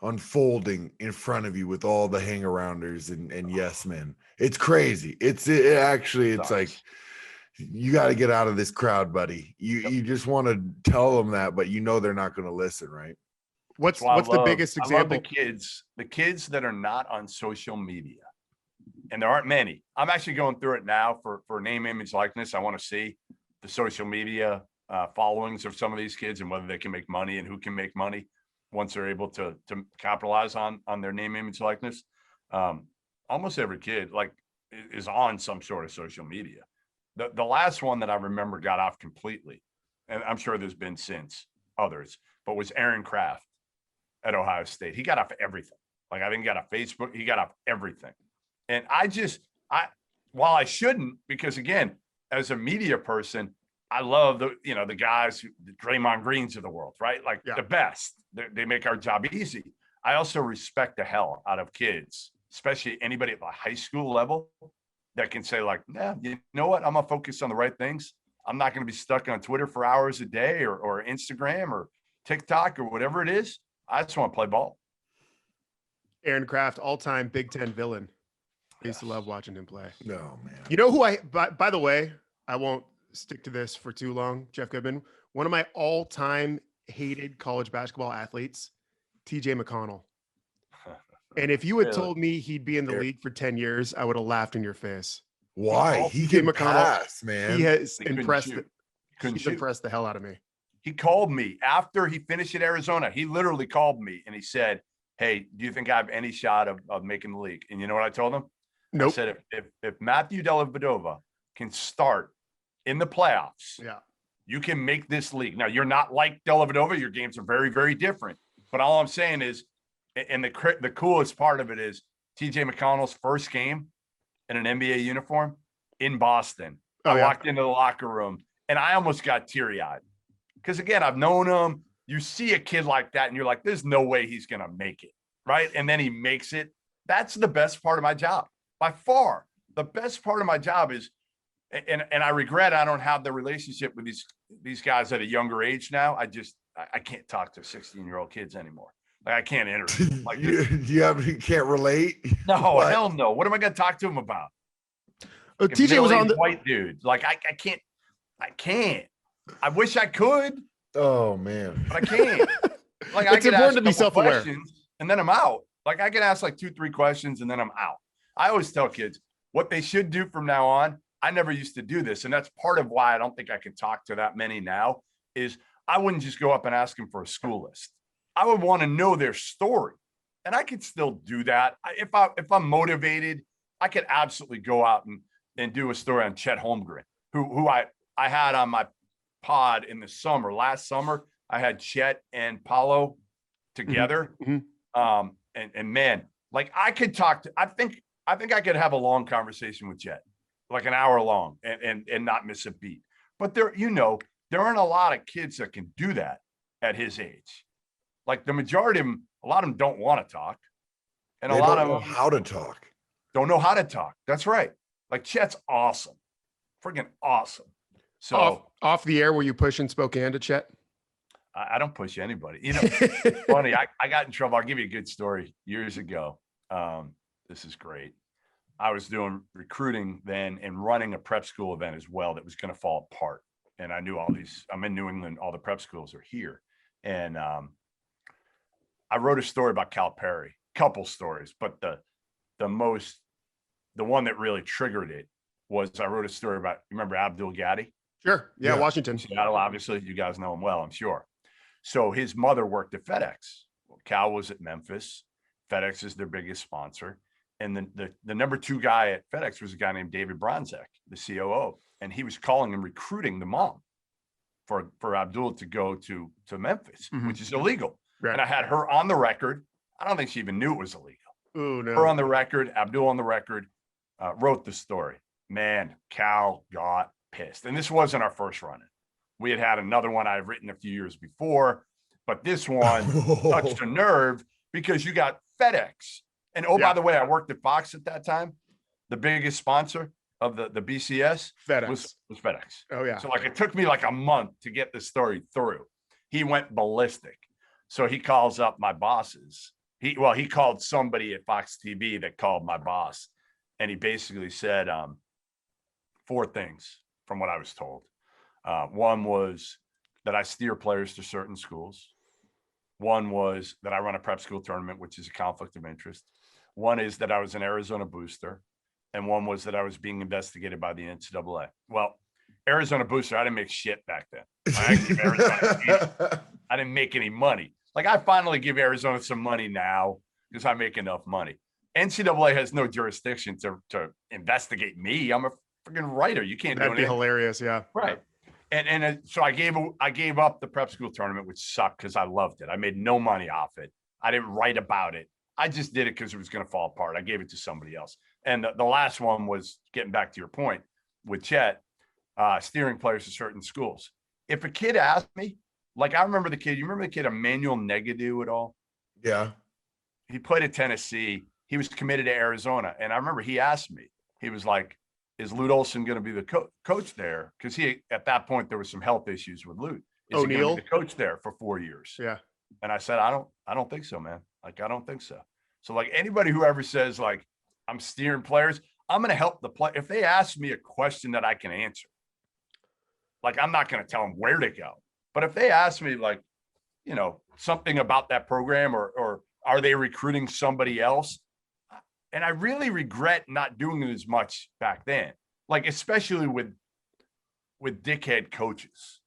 unfolding in front of you with all the hang-arounders and yes men. It's crazy. It's like you got to get out of this crowd, buddy. You just want to tell them that, but they're not going to listen, right? What's the biggest example? I love the kids that are not on social media, and there aren't many. I'm actually going through it now for name, image, likeness. I want to see the social media followings of some of these kids and whether they can make money and who can make money once they're able to capitalize on their name, image, likeness. Almost every kid is on some sort of social media. The last one that I remember got off completely, and I'm sure there's been since others, but was Aaron Kraft at Ohio State. He got off everything. Like I think he got off Facebook, he got off everything. And while I shouldn't, because again, as a media person, I love the guys, the Draymond Greens of the world, right? Like the best. They make our job easy. I also respect the hell out of kids, especially anybody at the high school level that can say like, yeah, you know what? I'm gonna focus on the right things. I'm not gonna be stuck on Twitter for hours a day or Instagram or TikTok or whatever it is. I just want to play ball. Aaron Kraft, all-time Big Ten villain. I used to love watching him play. No, man. You know who by the way, I won't stick to this for too long, Jeff Goodman. One of my all-time hated college basketball athletes, TJ McConnell. And if you had told me he'd be in the league for 10 years, I would have laughed in your face. Why? He can pass, man. He has impressed the hell out of me. He called me after he finished at Arizona. He literally called me and he said, hey, do you think I have any shot of making the league? And you know what I told him? Nope. I said, if Matthew Dellavedova can start in the playoffs, you can make this league. Now, you're not like Dellavedova. Your games are very, very different. But all I'm saying is, and the coolest part of it is TJ McConnell's first game in an NBA uniform in Boston. I walked into the locker room and I almost got teary-eyed. Because, again, I've known him. You see a kid like that and you're like, there's no way he's going to make it, right? And then he makes it. That's the best part of my job. By far, the best part of my job is, and I regret I don't have the relationship with these guys at a younger age now. I can't talk to 16-year-old kids anymore. Like I can't interview them. Like you can't relate. no, What? hell no. What am I going to talk to them about? TJ was on the white dude. Like I can't. I wish I could. Oh man, but I can't. Like it's important to be self-aware, and then I'm out. Like I can ask like 2-3 questions, and then I'm out. I always tell kids what they should do from now on. I never used to do this, and that's part of why I don't think I can talk to that many now. Is I wouldn't just go up and ask them for a school list. I would want to know their story, and I could still do that if I'm motivated. I could absolutely go out and do a story on Chet Holmgren, who I had on my pod in the summer. Last summer, I had Chet and Paulo together. Mm-hmm. And man, like I could talk to, I think I could have a long conversation with Chet, like an hour long and not miss a beat. But there aren't a lot of kids that can do that at his age. Like the majority of them, a lot of them don't want to talk. And they a lot don't of know them how to talk. Don't know how to talk. That's right. Like Chet's awesome. Freaking awesome. So off the air, were you pushing Spokane to Chet? I don't push anybody. You know, funny. I got in trouble. I'll give you a good story. Years ago, this is great. I was doing recruiting then and running a prep school event as well that was going to fall apart. And I knew I'm in New England. All the prep schools are here. And I wrote a story about Cal Perry, couple stories, but the one that really triggered it was I wrote a story about, you remember Abdul Gaddy? Sure. Yeah. Washington. Seattle, obviously, you guys know him well, I'm sure. So his mother worked at FedEx. Well, Cal was at Memphis. FedEx is their biggest sponsor. And the number 2 guy at FedEx was a guy named David Bronzek, the COO. And he was calling and recruiting the mom for Abdul to go to Memphis, which is illegal. Right. And I had her on the record. I don't think she even knew it was illegal. Oh, no. Her on the record, Abdul on the record, wrote the story. Man, Cal got pissed. And this wasn't our first run-in. We had another one I'd written a few years before, but this one touched a nerve because you got FedEx. And by the way, I worked at Fox at that time. The biggest sponsor of the BCS FedEx. was FedEx. Oh, yeah. So like it took me like a month to get the story through. He went ballistic. So he calls up my bosses. He called somebody at Fox TV that called my boss. And he basically said 4 things from what I was told. One was that I steer players to certain schools. One was that I run a prep school tournament, which is a conflict of interest. One is that I was an Arizona booster. And one was that I was being investigated by the NCAA. Well, Arizona booster, I didn't make shit back then. I didn't make any money. Like I finally give Arizona some money now because I make enough money. NCAA has no jurisdiction to investigate me. I'm a freaking writer. You can't do it. That'd be hilarious. Yeah. Right. And so I gave up the prep school tournament, which sucked because I loved it. I made no money off it. I didn't write about it. I just did it because it was going to fall apart. I gave it to somebody else. And the last one was getting back to your point with Chet, steering players to certain schools. If a kid asked me, like I remember the kid, you remember the kid Emmanuel Negadu at all? Yeah. He played at Tennessee. He was committed to Arizona. And I remember he asked me, he was like, is Lute Olson going to be the coach there? Because at that point, there was some health issues with Lute. Is he going to be the coach there for 4 years? Yeah. And I said, I don't think so, man. Like, I don't think so. So like anybody who ever says like, I'm steering players, I'm going to help the play. If they ask me a question that I can answer, like, I'm not going to tell them where to go. But if they ask me like, you know, something about that program or are they recruiting somebody else? And I really regret not doing it as much back then, like, especially with dickhead coaches.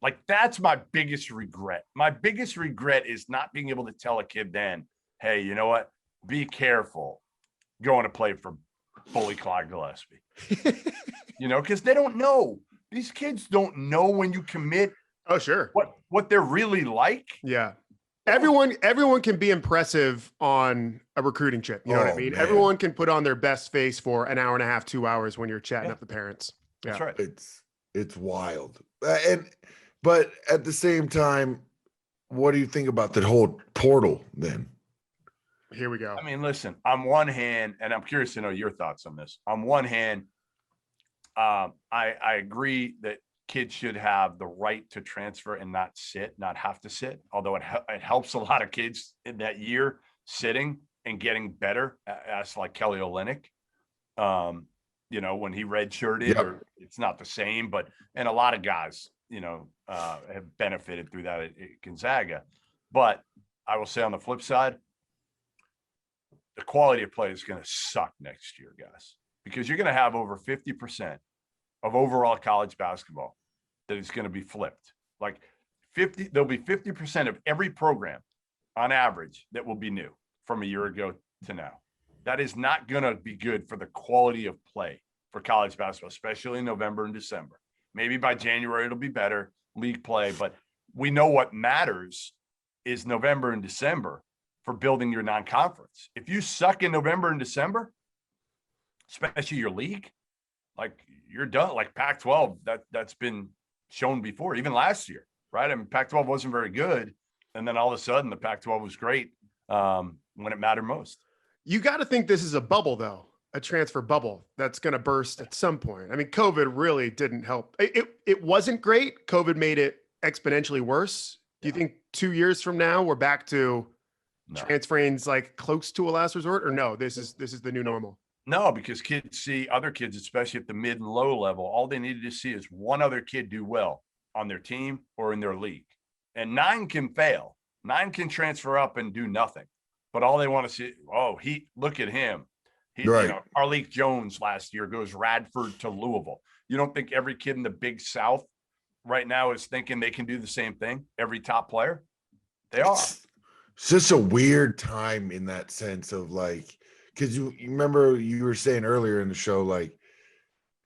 Like, that's my biggest regret. My biggest regret is not being able to tell a kid then, hey, you know what? Be careful going to play for Bully Clyde Gillespie. You know, because they don't know. These kids don't know when you commit. Oh, sure. What they're really like. Yeah. Everyone can be impressive on a recruiting trip. You know what I mean? Man. Everyone can put on their best face for an hour and a half, 2 hours when you're chatting up the parents. Yeah. That's right. It's wild. But at the same time, what do you think about the whole portal then? Here we go. I mean, listen, on one hand, and I'm curious to know your thoughts on this. On one hand, I agree that kids should have the right to transfer and not have to sit. Although it helps a lot of kids in that year sitting and getting better. As like Kelly Olynyk, when he redshirted, or it's not the same, and a lot of guys, have benefited through that at Gonzaga. But I will say on the flip side, the quality of play is going to suck next year, guys, because you're going to have over 50% of overall college basketball that is going to be flipped. Like there'll be 50% of every program on average that will be new from a year ago to now. That is not going to be good for the quality of play for college basketball, especially in November and December. Maybe by January, it'll be better league play, but we know what matters is November and December for building your non-conference. If you suck in November and December, especially your league, like you're done. Like Pac-12, that's been shown before, even last year, right? I mean, Pac-12 wasn't very good, and then all of a sudden the Pac-12 was great when it mattered most. You got to think this is a bubble, though, a transfer bubble that's going to burst at some point. I mean, COVID really didn't help. It wasn't great. COVID made it exponentially worse. Do you think 2 years from now we're back to transferring's like close to a last resort, or no? This is the new normal. No, because kids see other kids, especially at the mid and low level, all they needed to see is one other kid do well on their team or in their league. And 9 can fail. 9 can transfer up and do nothing. But all they want to see, look at him. Arleek Jones last year goes Radford to Louisville. You don't think every kid in the Big South right now is thinking they can do the same thing? Every top player? They are. It's just a weird time in that sense of like, because you remember you were saying earlier in the show, like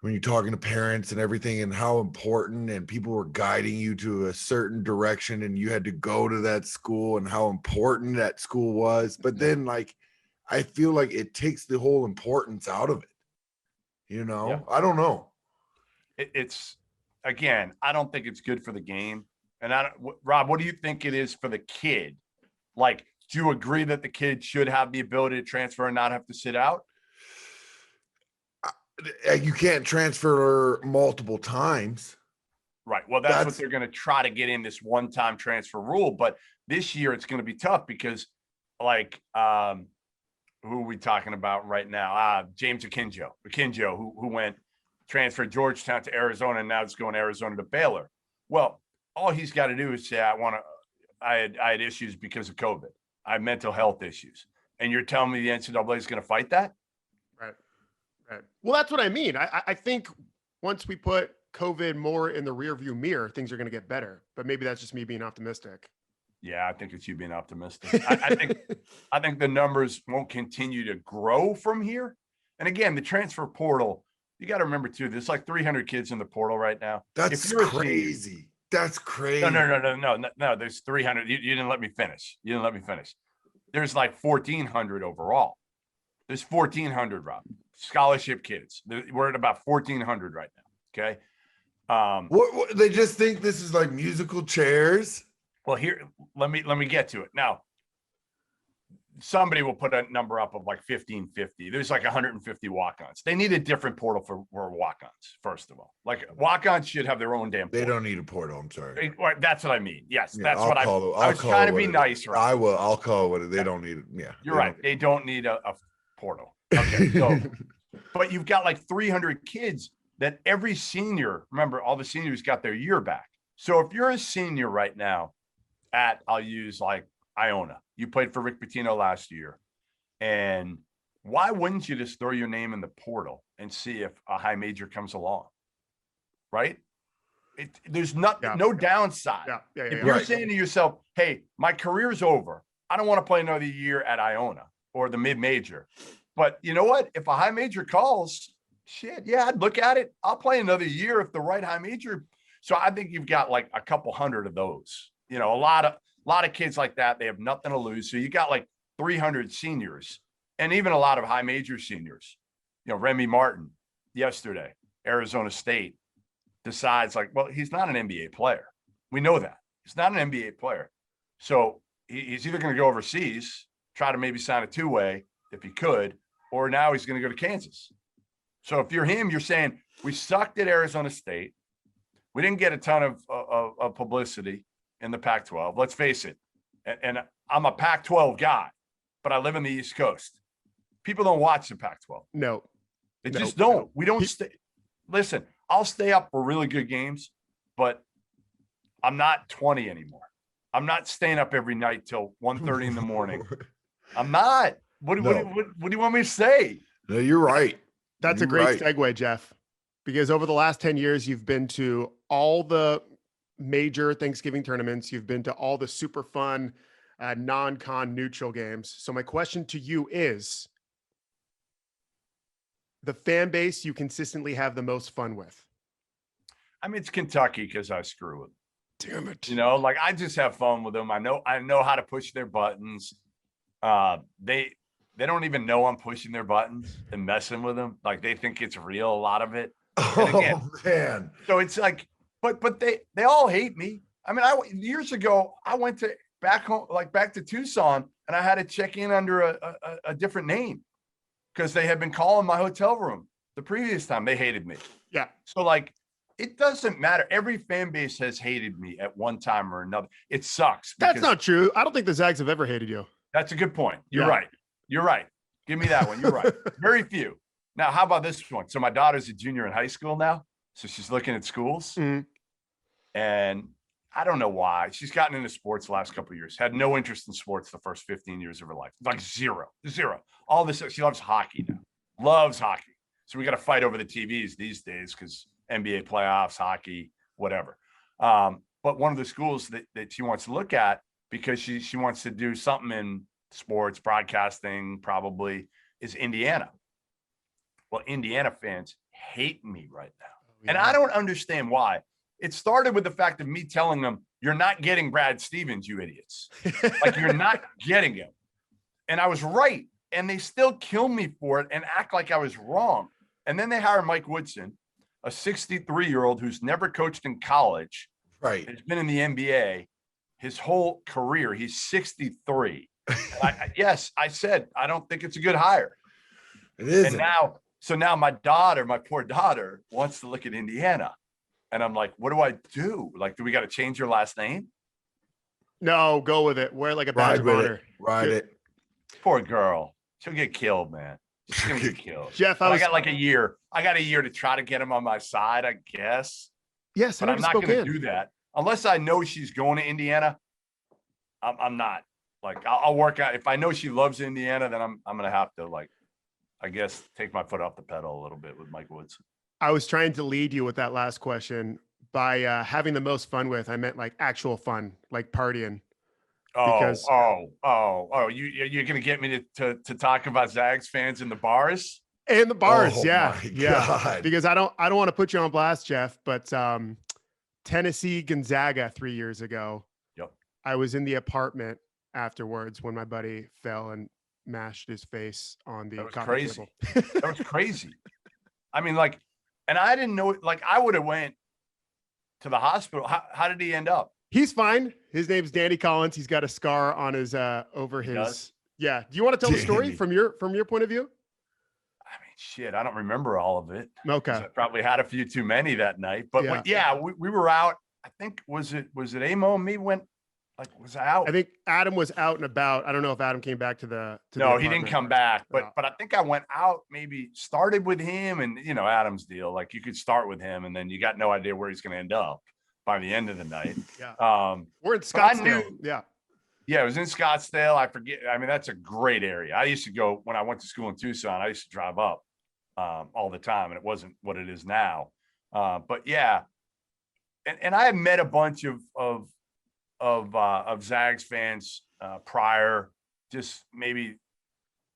when you're talking to parents and everything and how important and people were guiding you to a certain direction and you had to go to that school and how important that school was. But then like, I feel like it takes the whole importance out of it. Yeah. I don't know. It's again, I don't think it's good for the game. And Rob, what do you think it is for the kid? Like, do you agree that the kid should have the ability to transfer and not have to sit out? You can't transfer multiple times. Right. Well, that's what they're going to try to get in this one-time transfer rule. But this year it's going to be tough because like, who are we talking about right now? James Akinjo, who went transferred Georgetown to Arizona and now it's going Arizona to Baylor. Well, all he's got to do is say, I had issues because of COVID. I have mental health issues. And you're telling me the NCAA is going to fight that? Right. Well, that's what I mean. I think once we put COVID more in the rearview mirror, things are going to get better. But maybe that's just me being optimistic. Yeah, I think it's you being optimistic. I think the numbers won't continue to grow from here. And again, the transfer portal, you got to remember too, there's like 300 kids in the portal right now. That's crazy. That's crazy. No. There's 300. You didn't let me finish. There's like 1,400 overall. There's 1,400, Rob. Scholarship kids. We're at about 1,400 right now. Okay. What they just think this is like musical chairs. Well, here, let me get to it. Now, somebody will put a number up of like 1,550. There's like 150 walk-ons. They need a different portal for walk-ons, first of all. Like walk-ons should have their own damn portal. They don't need a portal. I'm sorry. That's what I mean. Yes, that's what I was trying to be nice. Right? I will. I'll call it what they don't need. Yeah. You're right. They don't need a portal. Okay. So, but you've got like 300 kids that every senior, remember, all the seniors got their year back. So if you're a senior right now I'll use like Iona. You played for Rick Pitino last year. And why wouldn't you just throw your name in the portal and see if a high major comes along? Right? There's no downside. If you're saying to yourself, hey, my career's over. I don't want to play another year at Iona or the mid-major. But you know what? If a high major calls, I'd look at it. I'll play another year if the right high major. So I think you've got like a couple hundred of those. A lot of kids like that, they have nothing to lose. So you got like 300 seniors and even a lot of high major seniors. Remy Martin yesterday, Arizona State decides like, well, he's not an NBA player. We know that. He's not an NBA player. So he's either going to go overseas try to maybe sign a two-way if he could, or now he's going to go to Kansas. So if you're him, you're saying we sucked at Arizona State. We didn't get a ton of publicity in the Pac-12. Let's face it. And I'm a Pac-12 guy, but I live in the East Coast. People don't watch the Pac-12. No. They just don't. We don't stay. Listen, I'll stay up for really good games, but I'm not 20 anymore. I'm not staying up every night till 1:30 in the morning. I'm not. What do you want me to say? No, you're right. That's a great segue, Jeff, because over the last 10 years, you've been to all the major Thanksgiving tournaments. You've been to all the super fun non-con neutral games. So my question to you is the fan base you consistently have the most fun with. I mean, it's Kentucky because I screw it. Damn it. You know, like I just have fun with them. I know how to push their buttons. They don't even know I'm pushing their buttons and messing with them. Like they think it's real, a lot of it. Oh man. So it's like, but they all hate me. I mean, years ago, I went to back home, like back to Tucson, and I had to check in under a different name because they had been calling my hotel room the previous time. They hated me. Yeah. So like, it doesn't matter. Every fan base has hated me at one time or another. It sucks. That's not true. I don't think the Zags have ever hated you. That's a good point. You're right. You're right. Give me that one. You're right. Very few. Now, how about this one? So my daughter's a junior in high school now. So she's looking at schools. Mm-hmm. And I don't know why. She's gotten into sports the last couple of years. Had no interest in sports the first 15 years of her life. Like zero. All this. She loves hockey now. Loves hockey. So we got to fight over the TVs these days because NBA playoffs, hockey, whatever. But one of the schools that she wants to look at because she wants to do something in sports, broadcasting, probably, is Indiana. Well, Indiana fans hate me right now. Yeah. And I don't understand why. It started with the fact of me telling them, you're not getting Brad Stevens, you idiots. Like, you're not getting him. And I was right. And they still kill me for it and act like I was wrong. And then they hire Mike Woodson, a 63-year-old who's never coached in college. Right. Has been in the NBA his whole career. He's 63. Yes, I said, I don't think it's a good hire. It is. And now my poor daughter wants to look at Indiana. And I'm like, what do I do? Like, do we got to change your last name? No, go with it. Wear like a badge of honor. Ride it. Poor girl. She'll get killed, man. She's going to get killed. Jeff, I got like a year. I got a year to try to get him on my side, I guess. Yes, but I'm not going to do that. Unless I know she's going to Indiana, I'm not. Like, I'll work out. If I know she loves Indiana, then I'm going to have to, like, I guess, take my foot off the pedal a little bit with Mike Woods. I was trying to lead you with that last question by having the most fun with. I meant like actual fun, like partying. You're going to get me to talk about Zags fans in the bars? In the bars, oh yeah. God. Because I don't want to put you on blast, Jeff, but Tennessee Gonzaga 3 years ago. Yep. I was in the apartment afterwards when my buddy fell and mashed his face on the coffee table. That was crazy. I mean, like, and I didn't know, like, I would have went to the hospital. How did he end up? He's fine. His name's Danny Collins. He's got a scar on his over his. Yeah. Do you want to tell the story from your point of view? I mean, shit, I don't remember all of it. Okay. I probably had a few too many that night. But we were out. I think was it Amo and me went, like, was I out? I think Adam was out and about. I don't know if Adam came back to the No, he didn't come back. But I think I went out, maybe started with him, and Adam's deal. Like, you could start with him and then you got no idea where he's gonna end up by the end of the night. Yeah. We're in Scottsdale. Yeah, it was in Scottsdale. I forget. I mean, that's a great area. I used to go when I went to school in Tucson. I used to drive up all the time, and it wasn't what it is now. But yeah, and I had met a bunch of Zags fans prior, just maybe,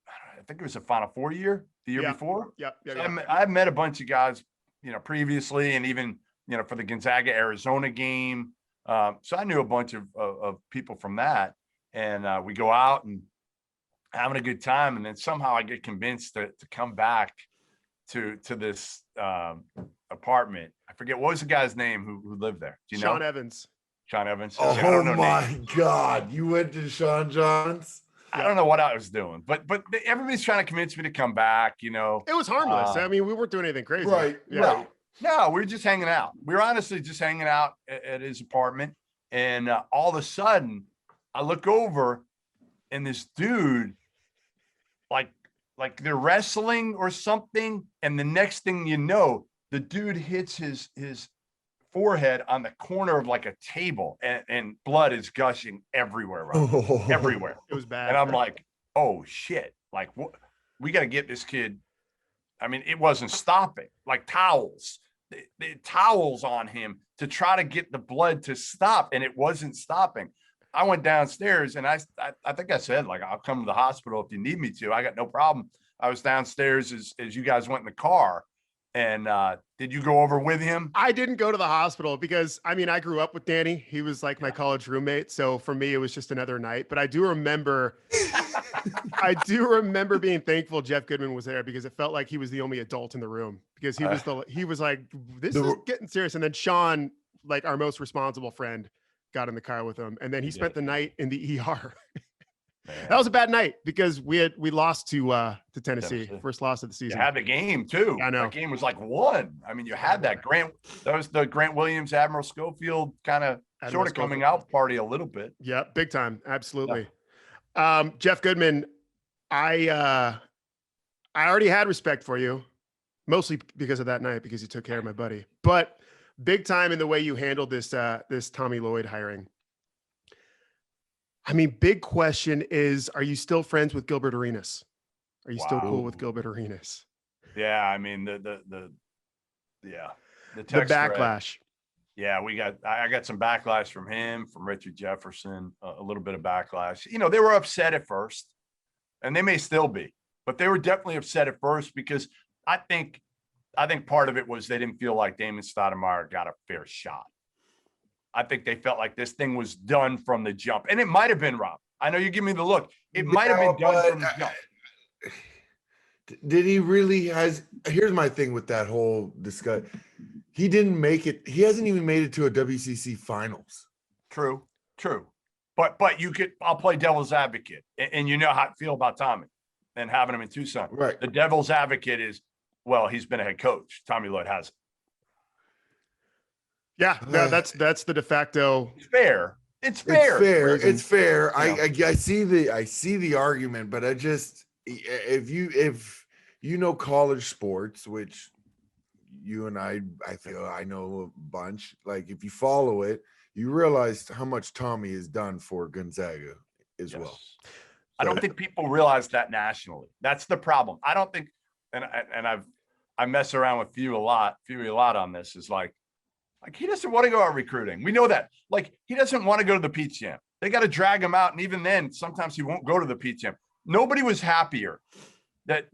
I think it was a Final Four year, the year before. Yeah. I met a bunch of guys, previously, and even, for the Gonzaga Arizona game. So I knew a bunch of people from that, and we go out and having a good time. And then somehow I get convinced to come back to this apartment. I forget, what was the guy's name who lived there? Do you know? Sean Evans. Sean Evans. Oh my God. You went to Sean John's? I don't know what I was doing, but everybody's trying to convince me to come back. You know, It was harmless. I mean, we weren't doing anything crazy. Right. Yeah. Right. No, we were just hanging out. We were honestly just hanging out at his apartment. And all of a sudden, I look over and this dude, like they're wrestling or something. And the next thing you know, the dude hits his forehead on the corner of like a table and blood is gushing everywhere, everywhere. It was bad. And I'm like, oh shit. Like, what? We got to get this kid. I mean, it wasn't stopping, like towels, the towels on him to try to get the blood to stop. And it wasn't stopping. I went downstairs and I think I said, like, I'll come to the hospital if you need me to. I got no problem. I was downstairs as you guys went in the car. And did you go over with him? I didn't go to the hospital because, I mean, I grew up with Danny. He was like my college roommate. So for me, it was just another night. But I do remember being thankful Jeff Goodman was there because it felt like he was the only adult in the room because he was like, this is getting serious. And then Sean, like our most responsible friend, got in the car with him. And then he spent the night in the ER. That was a bad night because we lost to Tennessee, first loss of the season. You had the game too. I know. The game was like won. I mean, you had that that was the Grant Williams, Admiral Schofield kind of sort of coming out party a little bit. Yeah, big time. Absolutely. Yeah. Jeff Goodman, I already had respect for you, mostly because of that night, because you took care of my buddy, but big time in the way you handled this Tommy Lloyd hiring. I mean, big question is, are you still friends with Gilbert Arenas? Are you still cool with Gilbert Arenas? Yeah. I mean, the backlash. Yeah, I got some backlash from him, from Richard Jefferson, a little bit of backlash. You know, they were upset at first and they may still be, but they were definitely upset at first because I think part of it was they didn't feel like Damon Stoudemire got a fair shot. I think they felt like this thing was done from the jump. And it might have been, Rob. I know you give me the look. It might have been done from the jump. Did he really here's my thing with that whole discussion. He didn't make it. He hasn't even made it to a WCC finals. True. But I'll play devil's advocate. And you know how I feel about Tommy and having him in Tucson. Right. The devil's advocate is, well, he's been a head coach. Tommy Lloyd hasn't. Yeah, no, that's the de facto. It's fair. It's fair. I see the argument, but I just, if you know college sports, which you and I feel I know a bunch. Like if you follow it, you realize how much Tommy has done for Gonzaga as well. I don't think people realize that nationally. That's the problem. I don't think, and I mess around with Few a lot on this. Is like he doesn't want to go out recruiting. We know that. Like he doesn't want to go to the Peach Jam. They got to drag him out, and even then, sometimes he won't go to the Peach Jam. Nobody was happier that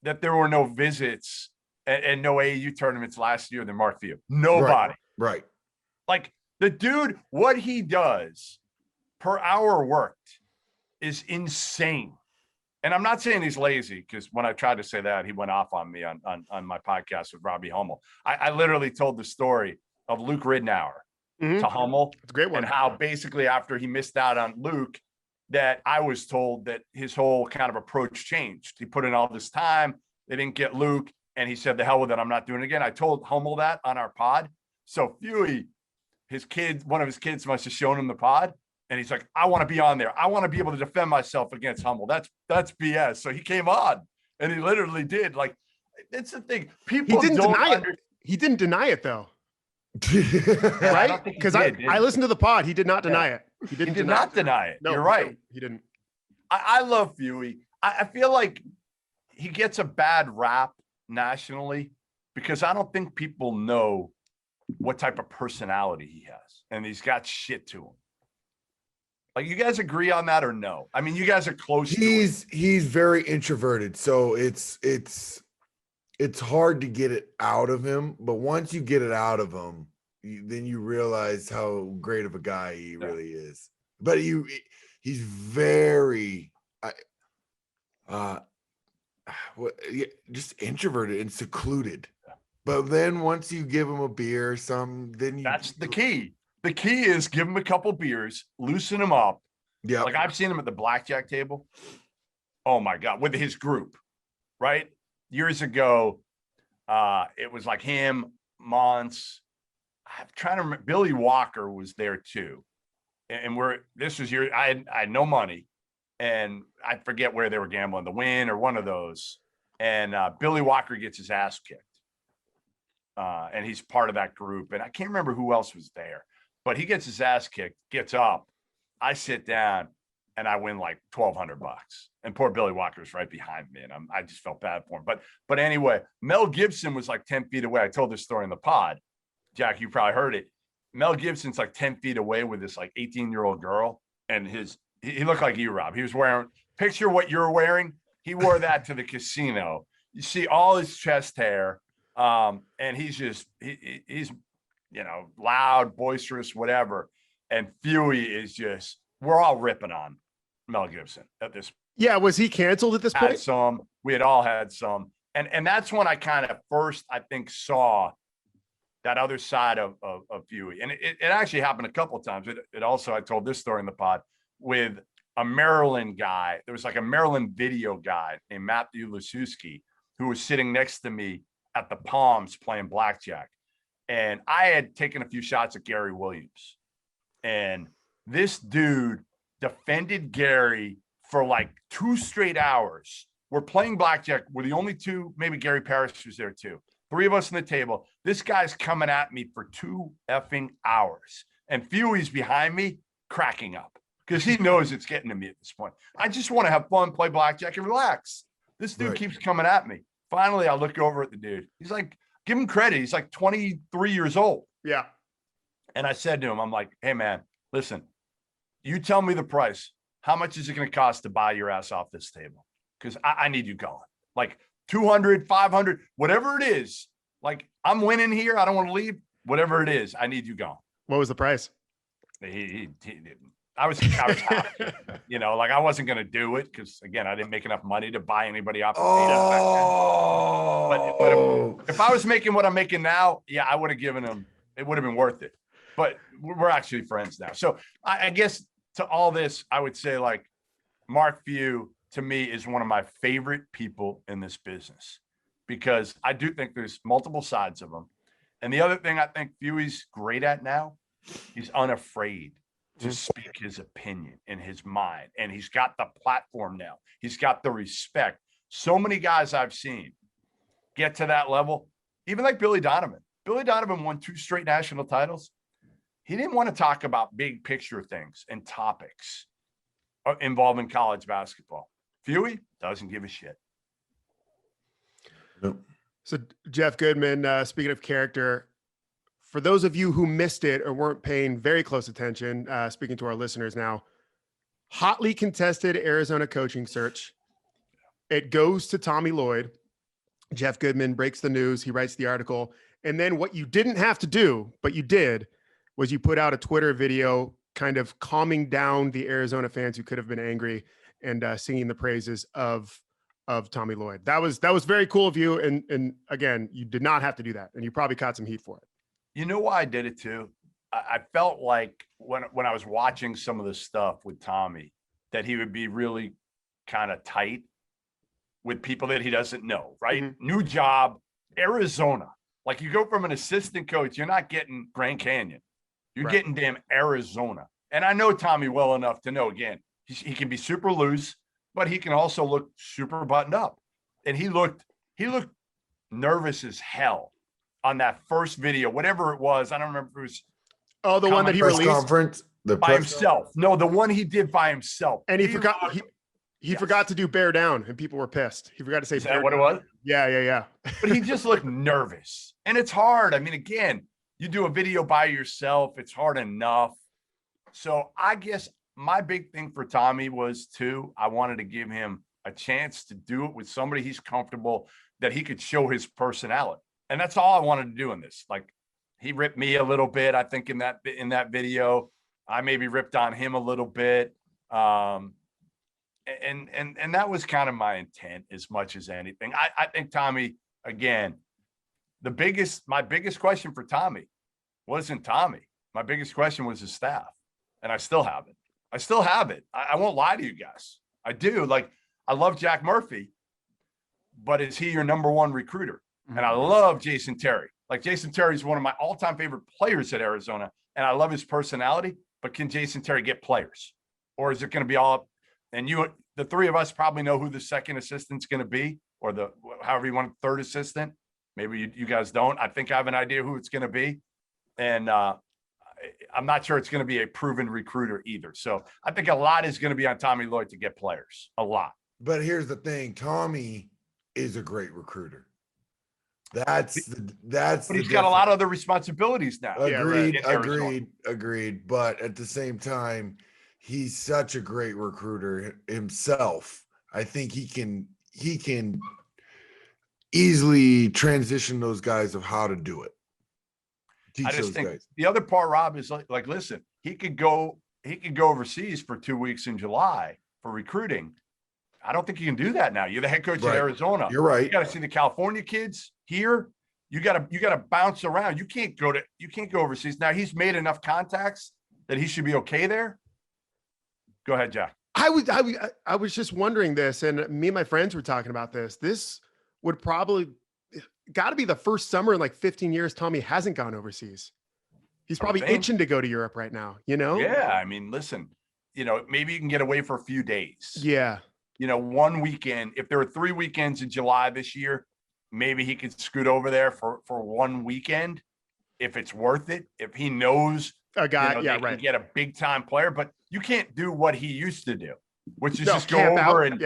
there were no visits and no AAU tournaments last year than Mark Few. Nobody. Right. Like the dude, what he does per hour worked is insane. And I'm not saying he's lazy, because when I tried to say that, he went off on me on my podcast with Robbie Hummel. I literally told the story of Luke Ridnour to Hummel. It's a great one. And how basically after he missed out on Luke, that I was told that his whole kind of approach changed. He put in all this time. They didn't get Luke. And he said, the hell with it, I'm not doing it again. I told Hummel that on our pod. So Fewy, one of his kids must have shown him the pod. And he's like, I want to be on there. I want to be able to defend myself against Hummel. That's BS. So he came on and he literally did. Like, it's the thing. People he didn't deny it. He didn't deny it though. Right? Because I listened to the pod. He did not deny it. He did not deny it. No, you're right. He didn't. I love Fewy. I feel like he gets a bad rap nationally because I don't think people know what type of personality he has. And he's got shit to him. Like, you guys agree on that or no? I mean, you guys are close. He's very introverted, so it's hard to get it out of him. But once you get it out of him, then you realize how great of a guy he really is. But he's very just introverted and secluded. But then once you give him a beer or something, then that's the key. The key is give him a couple beers, loosen him up, Yeah. Like I've seen him at the blackjack table. Oh my God, with his group, right? Years ago, it was like him, Mons. I'm trying to remember. Billy Walker was there too. And this was I had no money, and I forget where they were gambling, the Win or one of those. And Billy Walker gets his ass kicked. And he's part of that group. And I can't remember who else was there, but he gets his ass kicked, gets up. I sit down and I win like $1,200. And poor Billy Walker's right behind me. And I just felt bad for him. But anyway, Mel Gibson was like 10 feet away. I told this story in the pod. Jack, you probably heard it. Mel Gibson's like 10 feet away with this like 18-year-old girl. And he looked like you, Rob. He was wearing, picture what you're wearing. He wore that to the casino. You see all his chest hair. And he's just, he's, loud, boisterous, whatever. And Fuey is just, we're all ripping on Mel Gibson at this. Yeah. Was he canceled at this point? We had all had some. And that's when I kind of first, I think, saw that other side of Fuey. And it actually happened a couple of times. It also, I told this story in the pod with a Maryland guy. There was like a Maryland video guy named Matthew Lasuski who was sitting next to me at the Palms playing blackjack. And I had taken a few shots at Gary Williams. And this dude defended Gary for like 2 straight hours. We're playing blackjack. We're the only two, maybe Gary Parrish was there too. 3 of us on the table. This guy's coming at me for 2 effing hours. And Fuey's behind me cracking up because he knows it's getting to me at this point. I just want to have fun, play blackjack and relax. This dude keeps coming at me. Finally, I look over at the dude. He's like, give him credit. He's like 23 years old. Yeah. And I said to him, I'm like, hey, man, listen, you tell me the price. How much is it going to cost to buy your ass off this table? Because I need you going. Like 200, 500, whatever it is. Like, I'm winning here. I don't want to leave. Whatever it is, I need you going. What was the price? He didn't. I was happy. Like I wasn't going to do it because, again, I didn't make enough money to buy anybody off the table. But if I was making what I'm making now, yeah, I would have given him, it would have been worth it. But we're actually friends now. So I guess to all this, I would say like Mark Few to me is one of my favorite people in this business because I do think there's multiple sides of him. And the other thing I think Fewey's great at now, he's unafraid to speak his opinion in his mind. And he's got the platform now. He's got the respect. So many guys I've seen get to that level, even like Billy Donovan. Billy Donovan won 2 straight national titles. He didn't want to talk about big picture things and topics involving college basketball. Fuey doesn't give a shit. Nope. So Jeff Goodman, speaking of character, for those of you who missed it or weren't paying very close attention, speaking to our listeners now, hotly contested Arizona coaching search. It goes to Tommy Lloyd. Jeff Goodman breaks the news. He writes the article. And then what you didn't have to do, but you did, was you put out a Twitter video kind of calming down the Arizona fans who could have been angry and singing the praises of Tommy Lloyd. That was very cool of you. And again, you did not have to do that. And you probably caught some heat for it. You know why I did it too? I felt like when I was watching some of the stuff with Tommy, that he would be really kind of tight with people that he doesn't know, right? Mm-hmm. New job, Arizona. Like you go from an assistant coach, you're not getting Grand Canyon. You're getting damn Arizona. And I know Tommy well enough to know, again, he can be super loose, but he can also look super buttoned up. And he looked nervous as hell on that first video, whatever it was. I don't remember if it was. Oh, the one that he released conference by himself. No, the one he did by himself. And he forgot. He forgot to do bear down, and people were pissed. He forgot to say. Is that what it was? Yeah. But he just looked nervous, and it's hard. I mean, again, you do a video by yourself; it's hard enough. So I guess my big thing for Tommy was too. I wanted to give him a chance to do it with somebody he's comfortable, that he could show his personality. And that's all I wanted to do in this. Like he ripped me a little bit, I think in that video. I maybe ripped on him a little bit. And that was kind of my intent as much as anything. I think Tommy, again, my biggest question for Tommy wasn't Tommy. My biggest question was his staff. And I still have it. I still have it. I won't lie to you guys. I do. Like, I love Jack Murphy, but is he your number one recruiter? And I love Jason Terry. Like, Jason Terry is one of my all-time favorite players at Arizona, and I love his personality. But can Jason Terry get players, or is it going to be all up? And the three of us probably know who the second assistant's going to be, or the however you want, third assistant. Maybe you guys don't. I think I have an idea who it's going to be, and I'm not sure it's going to be a proven recruiter either. So I think a lot is going to be on Tommy Lloyd to get players. A lot. But here's the thing: Tommy is a great recruiter. But he's got a lot of other responsibilities now. Agreed. But at the same time, he's such a great recruiter himself. I think he can easily transition those guys of how to do it. I just think the other part, Rob, is like, listen, he could go overseas for 2 weeks in July for recruiting. I don't think you can do that now. You're the head coach at Arizona. You're right. You got to see the California kids here. You got to bounce around. You can't go overseas. Now, he's made enough contacts that he should be okay there. Go ahead, Jack. I was just wondering this, and me and my friends were talking about this. This would probably got to be the first summer in like 15 years Tommy hasn't gone overseas. He's probably itching to go to Europe right now, you know? Yeah. I mean, listen, maybe you can get away for a few days. Yeah. 1 weekend. If there are 3 weekends in July this year, maybe he could scoot over there for 1 weekend if it's worth it. If he knows a guy, can get a big time player, but you can't do what he used to do, which is just go over and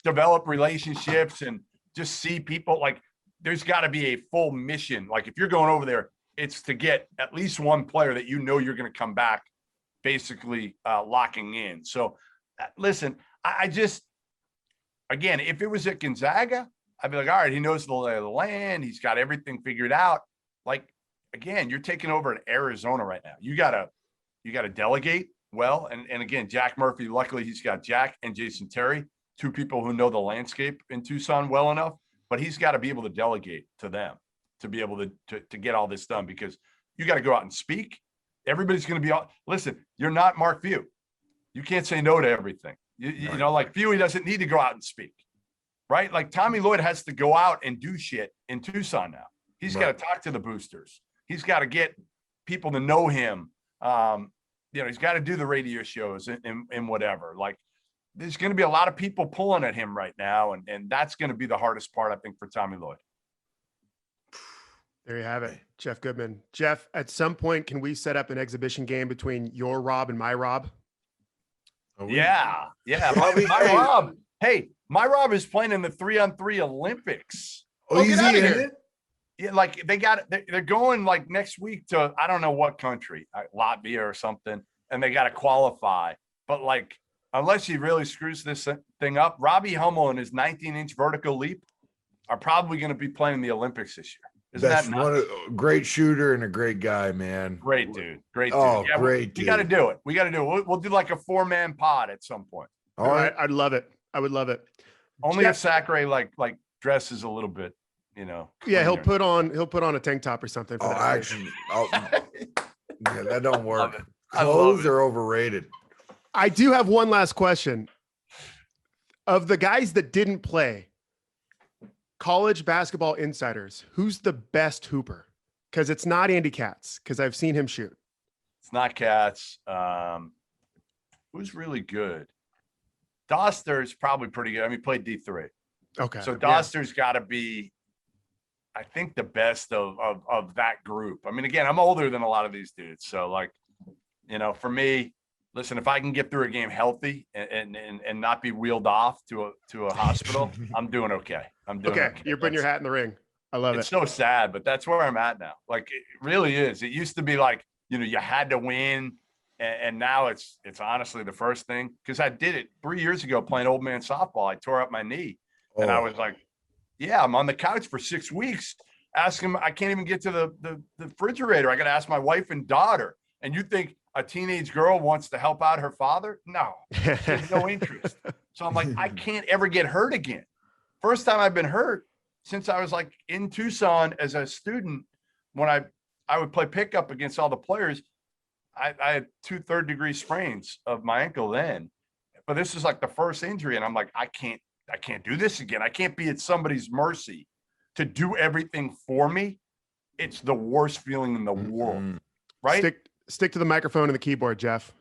develop relationships and just see people. Like, there's got to be a full mission. Like, if you're going over there, it's to get at least one player that you're going to come back basically locking in. So listen, I just, again, if it was at Gonzaga, I'd be like, all right, he knows the lay of the land. He's got everything figured out. Like, again, you're taking over in Arizona right now. You gotta delegate well. And again, Jack Murphy, luckily he's got Jack and Jason Terry, two people who know the landscape in Tucson well enough, but he's got to be able to delegate to them to be able to get all this done, because you got to go out and speak. Everybody's going to be listen, you're not Mark Few. You can't say no to everything. You know, like Fewy doesn't need to go out and speak, right? Like Tommy Lloyd has to go out and do shit in Tucson now. He's got to talk to the boosters. He's got to get people to know him. He's got to do the radio shows and whatever. Like, there's going to be a lot of people pulling at him right now. And that's going to be the hardest part, I think, for Tommy Lloyd. There you have it. Jeff Goodman. Jeff, at some point, can we set up an exhibition game between your Rob and my Rob? Yeah. My Rob. Hey, my Rob is playing in the 3-on-3 Olympics. Oh, he's in it? Yeah, like they're going like next week to, I don't know what country, Latvia or something, and they got to qualify. But like, unless he really screws this thing up, Robbie Hummel and his 19-inch vertical leap are probably going to be playing the Olympics this year. Isn't that nuts? Great shooter and a great guy, man. Great dude. Great dude. Oh, yeah, great dude. We got to do it. We'll do like a 4-man pod at some point. All right. I'd love it. I would love it. Only if Sacre like dresses a little bit, Yeah, he'll put on a tank top or something. For that don't work. Clothes are overrated. I do have one last question. Of the guys that didn't play, college basketball insiders, who's the best hooper? Because it's not Andy Katz, because I've seen him shoot. It's not Katz. Who's really good? Doster's probably pretty good. I mean, he played D3. Okay. So Doster's got to be, I think, the best of that group. I mean, again, I'm older than a lot of these dudes. So, like, for me, listen, if I can get through a game healthy and not be wheeled off to a hospital, I'm doing okay. Okay. You're putting your hat in the ring. I love it. It's so sad, but that's where I'm at now. Like, it really is. It used to be like, you had to win. And now it's honestly the first thing, because I did it 3 years ago playing old man softball. I tore up my knee and I was like, yeah, I'm on the couch for 6 weeks. Ask him. I can't even get to the refrigerator. I got to ask my wife and daughter. And you think a teenage girl wants to help out her father? No, there's no interest. So I'm like, I can't ever get hurt again. First time I've been hurt since I was like in Tucson as a student, when I would play pickup against all the players. I had 2 third-degree sprains of my ankle then, but this is like the first injury, and I'm like, I can't do this again. I can't be at somebody's mercy to do everything for me. It's the worst feeling in the world, right? Stick to the microphone and the keyboard, Jeff.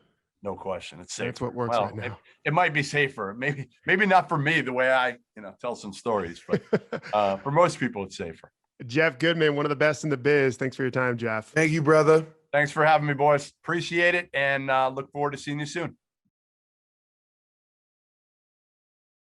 No question. It's safer. That's what works right now. It might be safer. Maybe not for me, the way I, tell some stories, but for most people, it's safer. Jeff Goodman, one of the best in the biz. Thanks for your time, Jeff. Thank you, brother. Thanks for having me, boys. Appreciate it. And look forward to seeing you soon.